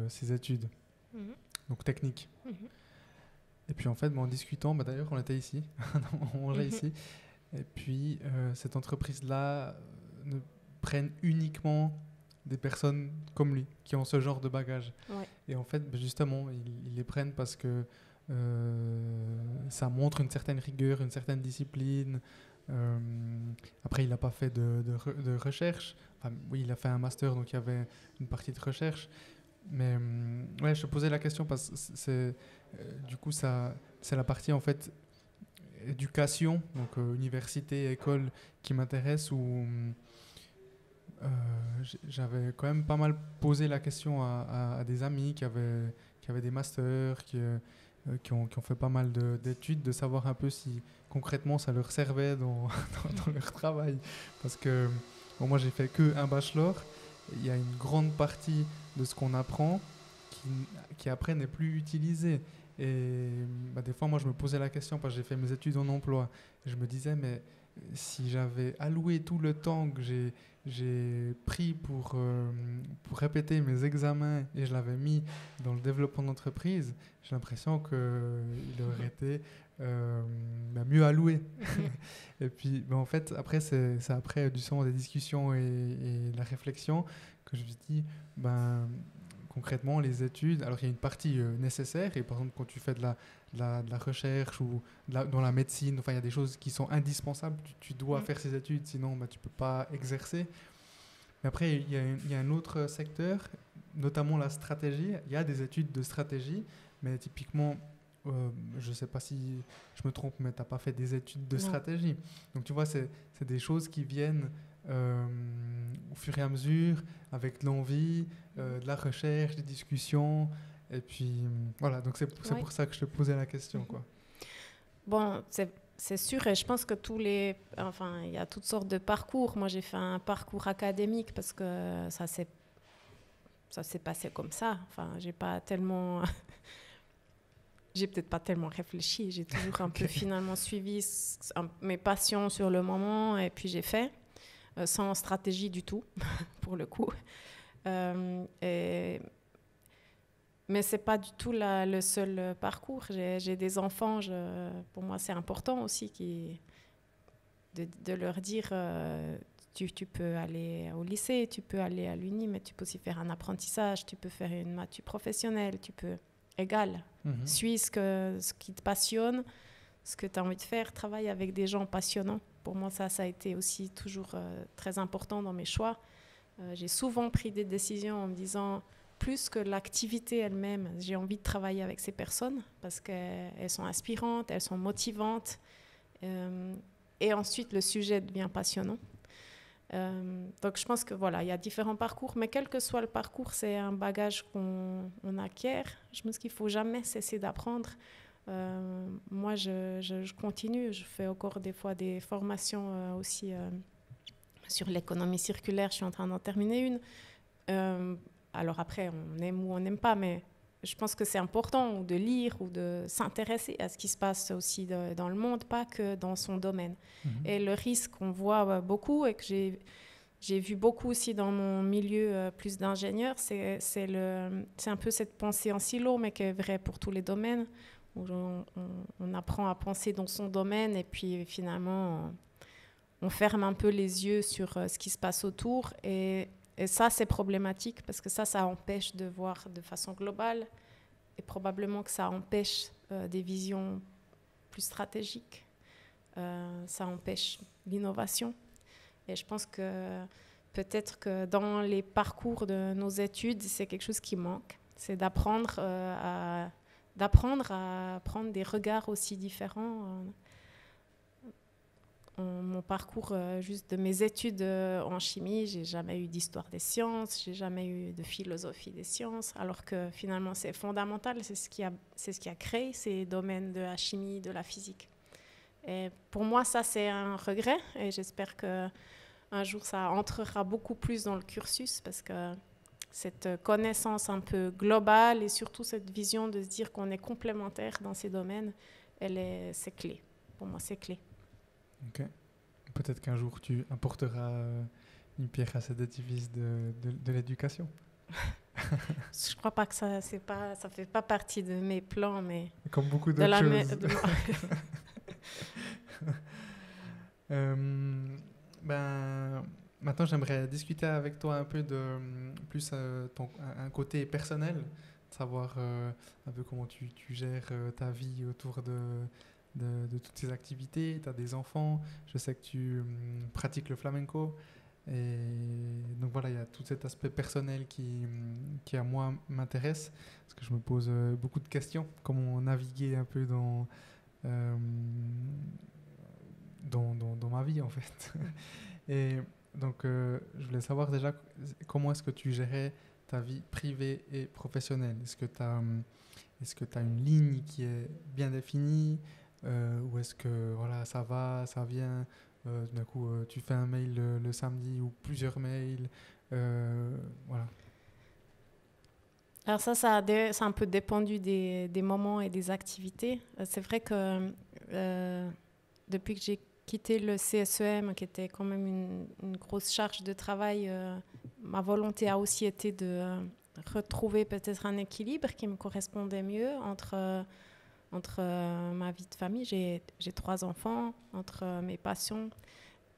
ses études, donc technique. Et puis en fait, en discutant, d'ailleurs on était ici, on mangeait ici, et puis cette entreprise-là prenne uniquement des personnes comme lui, qui ont ce genre de bagage. Ouais. Et en fait, justement, ils les prennent parce que ça montre une certaine rigueur, une certaine discipline. Après, il n'a pas fait de recherche. Enfin, oui, il a fait un master, donc il y avait une partie de recherche. Mais ouais, je te posais la question parce que du coup, c'est la partie en fait éducation, donc université, école, qui m'intéresse, où j'avais quand même pas mal posé la question à des amis qui avaient des masters, qui ont fait pas mal d'études, de savoir un peu si concrètement ça leur servait dans leur travail. Parce que bon, moi j'ai fait qu'un bachelor, il y a une grande partie de ce qu'on apprend qui après n'est plus utilisée. Et des fois moi je me posais la question parce que j'ai fait mes études en emploi. Et je me disais mais si j'avais alloué tout le temps que j'ai pris pour répéter mes examens et je l'avais mis dans le développement d'entreprise, j'ai l'impression qu'il aurait été mieux alloué. Et puis, en fait, après, c'est après du sens des discussions et la réflexion que je me dis, concrètement, les études, alors il y a une partie nécessaire, et par exemple, quand tu fais de la recherche ou dans la médecine, enfin, il y a des choses qui sont indispensables, tu dois faire ces études, sinon tu ne peux pas exercer. Mais après, il y a un autre secteur, notamment la stratégie. Il y a des études de stratégie, mais typiquement, je ne sais pas si je me trompe, mais tu n'as pas fait des études de stratégie. Donc tu vois, c'est des choses qui viennent au fur et à mesure, avec l'envie, de la recherche, des discussions. Et puis voilà, donc c'est pour ça que je te posais la question, quoi. Bon, c'est sûr, et je pense que il y a toutes sortes de parcours. Moi, j'ai fait un parcours académique parce que ça s'est passé comme ça. Enfin, j'ai peut-être pas tellement réfléchi. J'ai toujours un peu finalement suivi mes passions sur le moment, et puis j'ai fait sans stratégie du tout, pour le coup. Mais c'est pas du tout le seul parcours. J'ai des enfants. Pour moi, c'est important aussi de leur dire tu peux aller au lycée, tu peux aller à l'uni, mais tu peux aussi faire un apprentissage, tu peux faire une matu professionnelle, tu peux égal. Suis ce qui te passionne, ce que tu as envie de faire, travaille avec des gens passionnants. Pour moi, ça a été aussi toujours très important dans mes choix. J'ai souvent pris des décisions en me disant, plus que l'activité elle-même, j'ai envie de travailler avec ces personnes parce qu'elles sont inspirantes, elles sont motivantes. Et ensuite, le sujet devient passionnant. Donc, je pense que voilà, il y a différents parcours, mais quel que soit le parcours, c'est un bagage qu'on acquiert. Je pense qu'il ne faut jamais cesser d'apprendre. Moi, je continue. Je fais encore des fois des formations aussi sur l'économie circulaire. Je suis en train d'en terminer une. Alors après, on aime ou on n'aime pas, mais je pense que c'est important de lire ou de s'intéresser à ce qui se passe aussi dans le monde, pas que dans son domaine. Et le risque qu'on voit beaucoup et que j'ai vu beaucoup aussi dans mon milieu plus d'ingénieurs, c'est un peu cette pensée en silo, mais qui est vraie pour tous les domaines, où on apprend à penser dans son domaine et puis finalement, on ferme un peu les yeux sur ce qui se passe autour. Et ça, c'est problématique parce que ça empêche de voir de façon globale et probablement que ça empêche des visions plus stratégiques. Ça empêche l'innovation. Et je pense que peut-être que dans les parcours de nos études, c'est quelque chose qui manque. C'est d'apprendre à prendre des regards aussi différents. Mon parcours juste de mes études en chimie, j'ai jamais eu d'histoire des sciences, j'ai jamais eu de philosophie des sciences, alors que finalement c'est fondamental, c'est ce qui a créé ces domaines de la chimie, de la physique. Et pour moi, ça c'est un regret, et j'espère que un jour ça entrera beaucoup plus dans le cursus, parce que cette connaissance un peu globale et surtout cette vision de se dire qu'on est complémentaires dans ces domaines, c'est clé. Pour moi, c'est clé. Ok. Peut-être qu'un jour tu apporteras une pierre à cet édifice de l'éducation. Je crois pas que ça fait pas partie de mes plans, mais comme beaucoup d'autres choses. Maintenant, j'aimerais discuter avec toi un peu de plus un côté personnel, de savoir un peu comment tu gères ta vie autour de toutes ces activités. Tu as des enfants, je sais que tu pratiques le flamenco. Et donc voilà, il y a tout cet aspect personnel qui à moi m'intéresse, parce que je me pose beaucoup de questions, comment naviguer un peu euh, dans ma vie en fait. Et donc je voulais savoir déjà comment est-ce que tu gérais ta vie privée et professionnelle. Est-ce que tu as une ligne qui est bien définie ou est-ce que voilà, ça va, ça vient d'un coup, tu fais un mail le samedi ou plusieurs mails. Voilà. Alors ça, c'est un peu dépendu des moments et des activités. C'est vrai que depuis que j'ai quitté le CSEM, qui était quand même une grosse charge de travail, ma volonté a aussi été de retrouver peut-être un équilibre qui me correspondait mieux entre ma vie de famille. J'ai 3 enfants, entre mes passions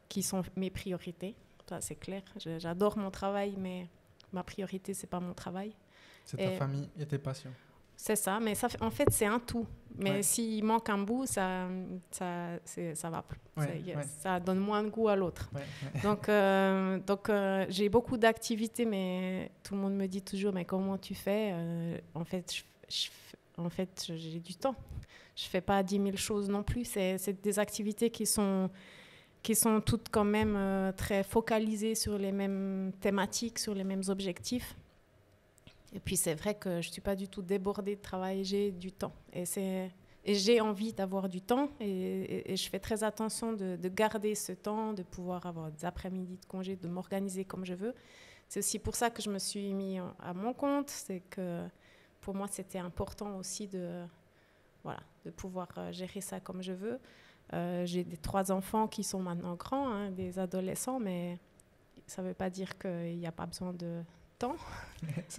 qui sont mes priorités. Ça, c'est clair. J'adore mon travail, mais ma priorité, c'est pas mon travail. C'est ta famille et tes passions. C'est ça, mais en fait, c'est un tout. Mais s'il manque un bout, ça va plus. Ça donne moins de goût à l'autre. Donc, j'ai beaucoup d'activités, mais tout le monde me dit toujours, mais comment tu fais En fait, j'ai du temps. Je fais pas 10 000 choses non plus. C'est des activités qui sont toutes quand même très focalisées sur les mêmes thématiques, sur les mêmes objectifs. Et puis c'est vrai que je ne suis pas du tout débordée de travail, j'ai du temps. Et j'ai envie d'avoir du temps et je fais très attention de garder ce temps, de pouvoir avoir des après-midi de congé, de m'organiser comme je veux. C'est aussi pour ça que je me suis mis à mon compte. C'est que pour moi, c'était important aussi de pouvoir gérer ça comme je veux. J'ai 3 enfants qui sont maintenant grands, hein, des adolescents, mais ça ne veut pas dire qu'il n'y a pas besoin de temps.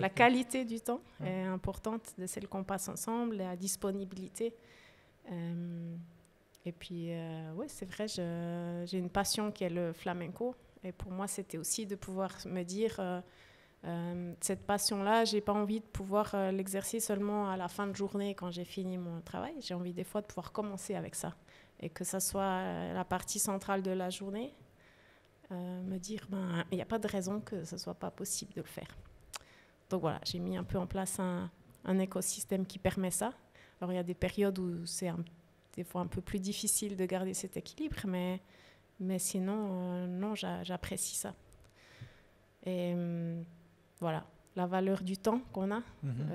La qualité du temps est importante, de celle qu'on passe ensemble, la disponibilité. Et puis, oui, c'est vrai, j'ai une passion qui est le flamenco. Et pour moi, c'était aussi de pouvoir me dire, cette passion-là, je n'ai pas envie de pouvoir l'exercer seulement à la fin de journée quand j'ai fini mon travail. J'ai envie des fois de pouvoir commencer avec ça. Et que ça soit la partie centrale de la journée. Me dire, il n'y a pas de raison que ce ne soit pas possible de le faire. Donc voilà, j'ai mis un peu en place un écosystème qui permet ça. Alors il y a des périodes où c'est des fois un peu plus difficile de garder cet équilibre, mais sinon, non, j'apprécie ça. Et voilà, la valeur du temps qu'on a,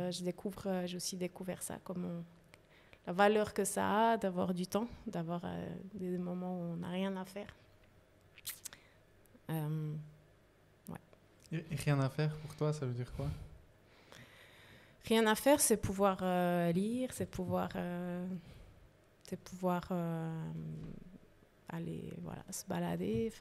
j'ai aussi découvert ça, la valeur que ça a d'avoir du temps, d'avoir des moments où on n'a rien à faire. Et rien à faire pour toi, ça veut dire quoi? Rien à faire, c'est pouvoir lire, c'est pouvoir aller se balader,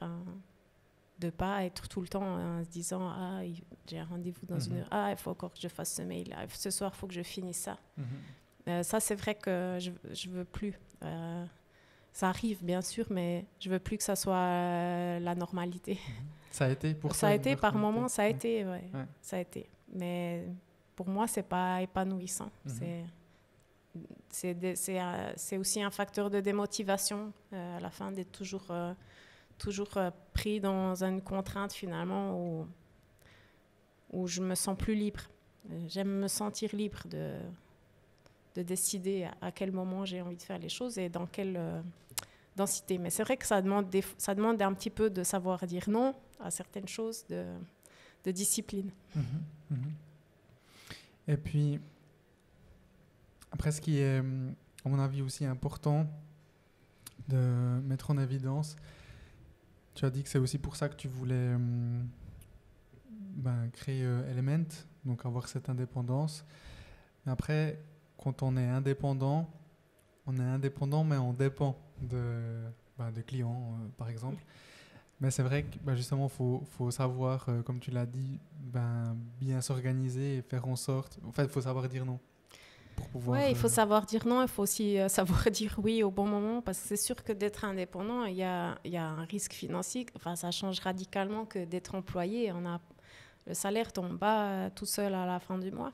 de pas être tout le temps en se disant j'ai un rendez-vous dans une heure, il faut encore que je fasse ce mail, ce soir il faut que je finisse ça. Ça c'est vrai que je veux plus. Ça arrive bien sûr, mais je veux plus que ça soit la normalité. Ça a été pour toi? Ça a été par moments, ça a été, ça a été. Mais pour moi, c'est pas épanouissant. C'est aussi un facteur de démotivation à la fin d'être toujours pris dans une contrainte finalement où je me sens plus libre. J'aime me sentir libre de décider à quel moment j'ai envie de faire les choses et dans quelle densité. Mais c'est vrai que ça demande un petit peu de savoir dire non à certaines choses, de discipline. Et puis, après, ce qui est, à mon avis, aussi important de mettre en évidence, tu as dit que c'est aussi pour ça que tu voulais créer Element, donc avoir cette indépendance. Mais après, quand on est indépendant, mais on dépend de clients, par exemple. Mais c'est vrai que justement, faut savoir, comme tu l'as dit, bien s'organiser et faire en sorte... En fait, il faut savoir dire non. pour pouvoir... Oui, il faut savoir dire non, il faut aussi savoir dire oui au bon moment, parce que c'est sûr que d'être indépendant, il y a un risque financier. Enfin, ça change radicalement que d'être employé. Le salaire tombe bas tout seul à la fin du mois.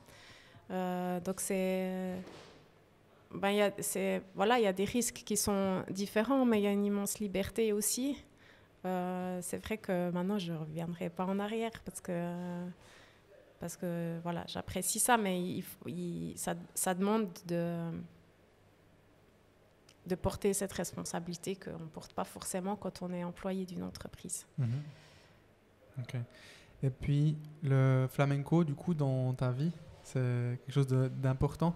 Donc, il y a des risques qui sont différents, mais il y a une immense liberté aussi. C'est vrai que maintenant, je ne reviendrai pas en arrière parce que voilà, j'apprécie ça, mais ça demande de porter cette responsabilité qu'on ne porte pas forcément quand on est employé d'une entreprise. Ok. Et puis, le flamenco, du coup, dans ta vie, c'est quelque chose d'important?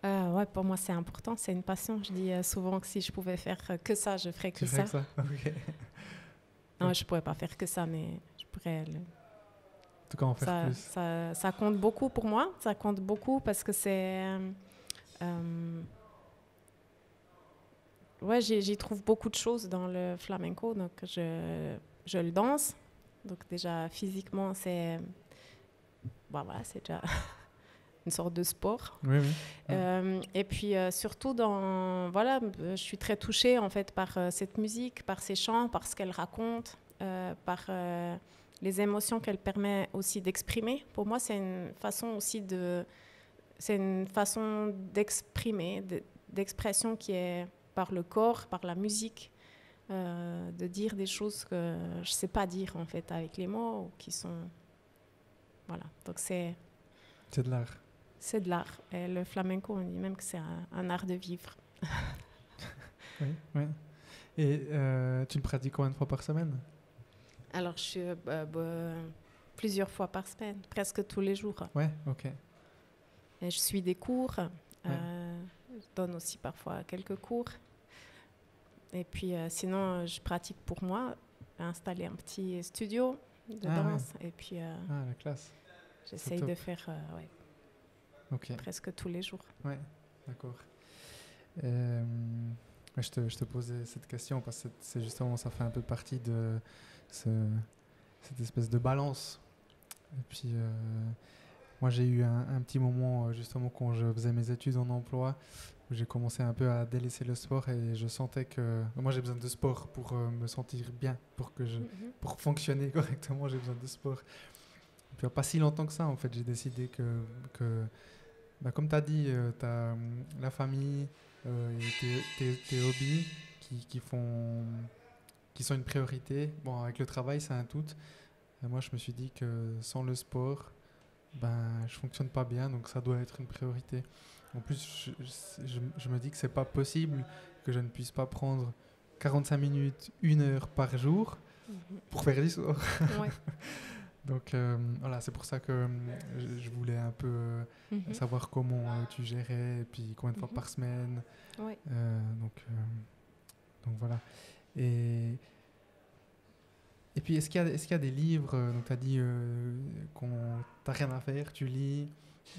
Ouais, pour moi, c'est important, c'est une passion. Je dis souvent que si je pouvais faire que ça, je ferais que ça. Okay. Non, je ne pourrais pas faire que ça, mais je pourrais... En tout cas, en faire plus. Ça compte beaucoup pour moi. Ça compte beaucoup parce que c'est... ouais, j'y trouve beaucoup de choses dans le flamenco. Donc, je le danse. Donc, déjà, physiquement, c'est... Bon, voilà, c'est déjà une sorte de sport. Oui. Et puis, surtout, voilà, je suis très touchée, en fait, par cette musique, par ces chants, par ce qu'elle raconte, par... les émotions qu'elle permet aussi d'exprimer. Pour moi, c'est une façon aussi d'exprimer, d'expression qui est par le corps, par la musique, de dire des choses que je ne sais pas dire en fait avec les mots, ou qui sont... Voilà, donc c'est de l'art. C'est de l'art. Et le flamenco, on dit même que c'est un art de vivre. Oui. Et tu le pratiques combien de fois par semaine? Alors, je suis plusieurs fois par semaine, presque tous les jours. Ouais, ok. Et je suis des cours. Je donne aussi parfois quelques cours. Et puis, sinon, je pratique pour moi. J'ai installé un petit studio de danse. Ouais. Et puis, la classe. J'essaye de faire presque tous les jours. Ouais, d'accord. Je te posais cette question parce que c'est justement, ça fait un peu partie de cette espèce de balance. Et puis, moi, j'ai eu un petit moment, justement, quand je faisais mes études en emploi, où j'ai commencé un peu à délaisser le sport et je sentais que... Moi, j'ai besoin de sport pour me sentir bien, pour fonctionner correctement, j'ai besoin de sport. Et puis, pas si longtemps que ça, en fait, j'ai décidé que comme tu as dit, tu as la famille et tes hobbies qui sont une priorité. Bon, avec le travail, c'est un tout. Et moi, je me suis dit que sans le sport, je fonctionne pas bien, donc ça doit être une priorité. En plus, je me dis que c'est pas possible que je ne puisse pas prendre 45 minutes, 1 heure par jour pour faire du sport. Ouais. Donc voilà, c'est pour ça que je voulais un peu savoir comment tu gérais, et puis combien de fois par semaine. Ouais. Donc voilà. Et puis, est-ce qu'il y a des livres, donc tu as dit quand tu n'as rien à faire, tu lis.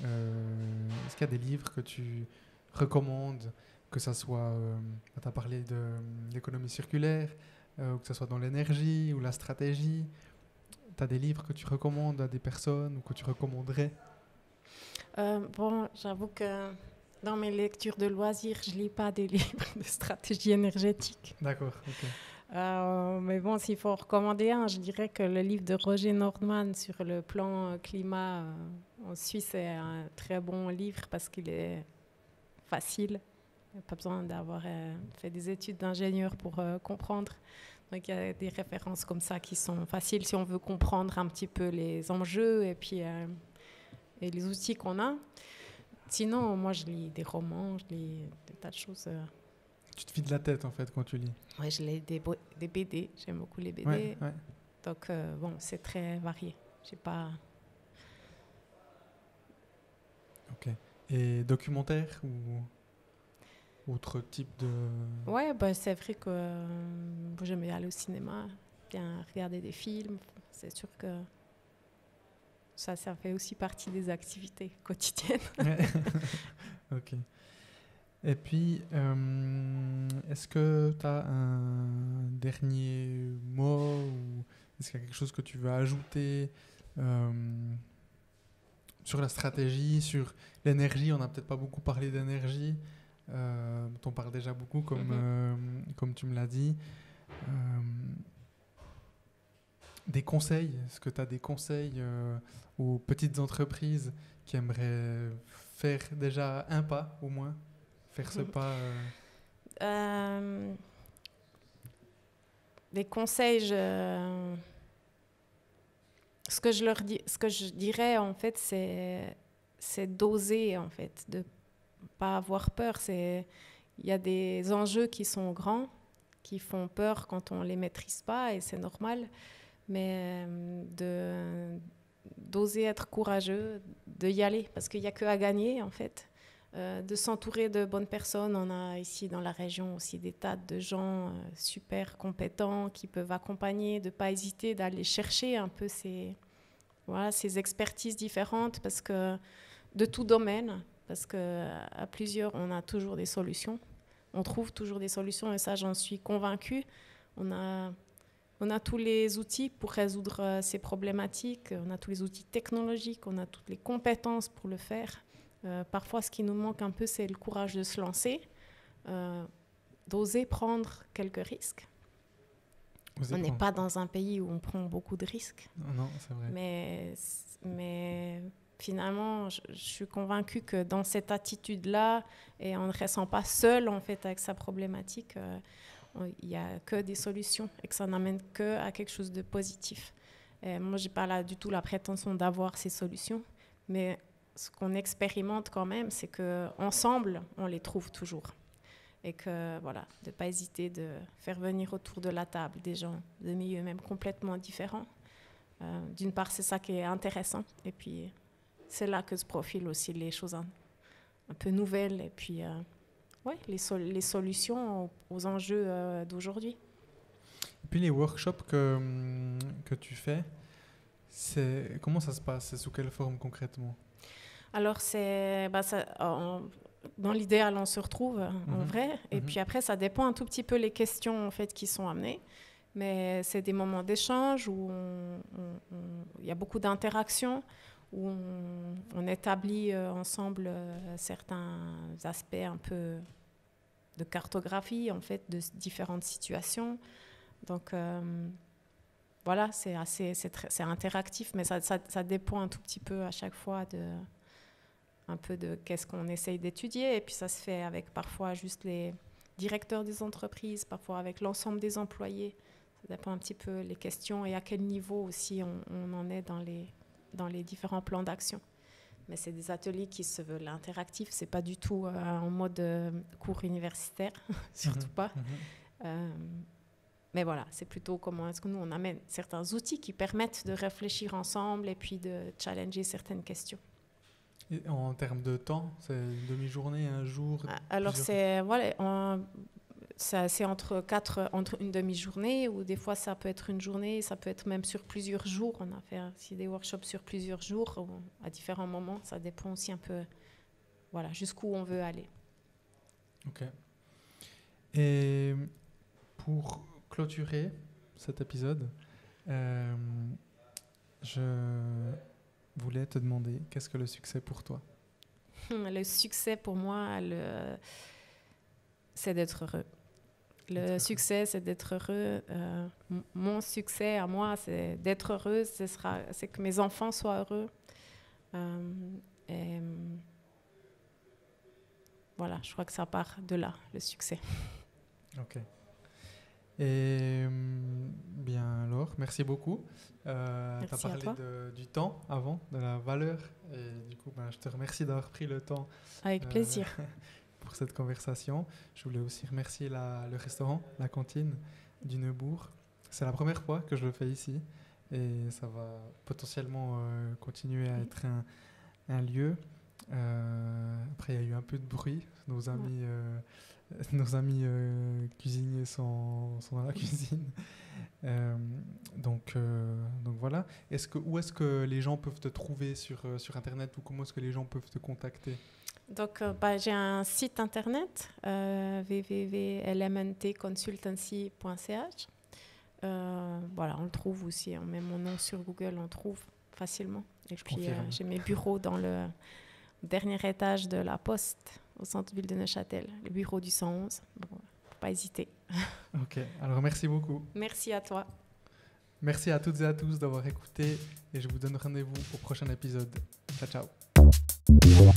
Est-ce qu'il y a des livres que tu recommandes, que ça soit, tu as parlé de l'économie circulaire, ou que ce soit dans l'énergie ou la stratégie? Tu as des livres que tu recommandes à des personnes ou que tu recommanderais? Bon, j'avoue que dans mes lectures de loisirs, je ne lis pas des livres de stratégie énergétique. D'accord, ok. Mais bon, s'il faut en recommander un, je dirais que le livre de Roger Nordman sur le plan climat en Suisse est un très bon livre parce qu'il est facile. Il n'y a pas besoin d'avoir fait des études d'ingénieur pour comprendre. Donc, il y a des références comme ça qui sont faciles si on veut comprendre un petit peu les enjeux et puis et les outils qu'on a. Sinon, moi, je lis des romans, je lis des tas de choses. Tu te vides la tête, en fait, quand tu lis? Oui, je lis des BD. J'aime beaucoup les BD. Ouais. Donc, bon, c'est très varié. J'ai pas... Ok. Et documentaire ou autre type de... Ouais, c'est vrai que j'aime bien aller au cinéma, bien regarder des films. C'est sûr que ça fait aussi partie des activités quotidiennes. Ok. Et puis, est-ce que tu as un dernier mot ou est-ce qu'il y a quelque chose que tu veux ajouter sur la stratégie, sur l'énergie. On n'a peut-être pas beaucoup parlé d'énergie. On parle déjà beaucoup, comme tu me l'as dit. Des conseils, est-ce que tu as des conseils aux petites entreprises qui aimeraient faire déjà un pas au moins, faire ce pas Des conseils, ce que je dirais en fait, c'est d'oser en fait, de pas avoir peur. Il y a des enjeux qui sont grands, qui font peur quand on les maîtrise pas, et c'est normal. Mais d'oser être courageux, de y aller, parce qu'il n'y a que à gagner en fait. De s'entourer de bonnes personnes. On a ici dans la région aussi des tas de gens super compétents qui peuvent accompagner, de ne pas hésiter d'aller chercher un peu ces expertises différentes, parce que de tout domaine, parce qu'à plusieurs, on a toujours des solutions. On trouve toujours des solutions, et ça, j'en suis convaincue. On a tous les outils pour résoudre ces problématiques, on a tous les outils technologiques, on a toutes les compétences pour le faire. Parfois, ce qui nous manque un peu, c'est le courage de se lancer, d'oser prendre quelques risques. On n'est pas dans un pays où on prend beaucoup de risques. Non, c'est vrai. Mais finalement, je suis convaincue que dans cette attitude-là, et on ne ressent pas seul en fait avec sa problématique, il n'y a que des solutions et que ça n'amène que à quelque chose de positif. Et moi, je n'ai pas du tout la prétention d'avoir ces solutions, mais ce qu'on expérimente quand même, c'est qu'ensemble, on les trouve toujours. Et que, voilà, de ne pas hésiter de faire venir autour de la table des gens de milieux même complètement différents. D'une part, c'est ça qui est intéressant. Et puis, c'est là que se profilent aussi les choses un peu nouvelles. Et puis, les solutions aux enjeux d'aujourd'hui. Et puis, les workshops que tu fais, comment ça se passe? C'est sous quelle forme concrètement? Alors, dans l'idéal, on se retrouve en vrai. Et puis après, ça dépend un tout petit peu les questions en fait, qui sont amenées. Mais c'est des moments d'échange où il y a beaucoup d'interactions, où on établit ensemble certains aspects un peu de cartographie en fait, de différentes situations. Donc, voilà, c'est interactif, mais ça dépend un tout petit peu à chaque fois un peu de qu'est-ce qu'on essaye d'étudier. Et puis ça se fait avec parfois juste les directeurs des entreprises, parfois avec l'ensemble des employés. Ça dépend un petit peu les questions et à quel niveau aussi on en est dans les différents plans d'action. Mais c'est des ateliers qui se veulent interactifs. C'est pas du tout en mode cours universitaire, surtout pas. Mais voilà, c'est plutôt comment est-ce que nous, on amène certains outils qui permettent de réfléchir ensemble et puis de challenger certaines questions. Et en termes de temps, c'est une demi-journée, un jour? Alors, c'est entre une demi-journée, ou des fois, ça peut être une journée, ça peut être même sur plusieurs jours. On a fait aussi des workshops sur plusieurs jours, à différents moments. Ça dépend aussi un peu, voilà, jusqu'où on veut aller. Ok. Et pour clôturer cet épisode, je voulais te demander, qu'est-ce que le succès pour toi? Le succès pour moi, c'est d'être heureux. Le succès, c'est d'être heureux. Mon succès à moi, c'est d'être heureuse. C'est que mes enfants soient heureux. Et voilà, je crois que ça part de là, le succès. Ok. Et bien alors, merci beaucoup. Tu as parlé du temps avant, de la valeur. Et du coup, je te remercie d'avoir pris le temps. Avec plaisir. Pour cette conversation. Je voulais aussi remercier le restaurant, la cantine du Neubourg. C'est la première fois que je le fais ici. Et ça va potentiellement continuer à être un lieu. Après, il y a eu un peu de bruit. Nos amis cuisiniers sont dans la cuisine. Donc voilà. Où est-ce que les gens peuvent te trouver sur Internet, ou comment est-ce que les gens peuvent te contacter? Donc, j'ai un site internet, www.elementconsultancy.ch. Voilà, on le trouve aussi. On met mon nom sur Google, on trouve facilement. Et puis, j'ai mes bureaux dans le dernier étage de la Poste, au centre-ville de Neuchâtel, le bureau du 111. Bon, faut pas hésiter. Ok, alors merci beaucoup. Merci à toi. Merci à toutes et à tous d'avoir écouté et je vous donne rendez-vous au prochain épisode. Ciao, ciao.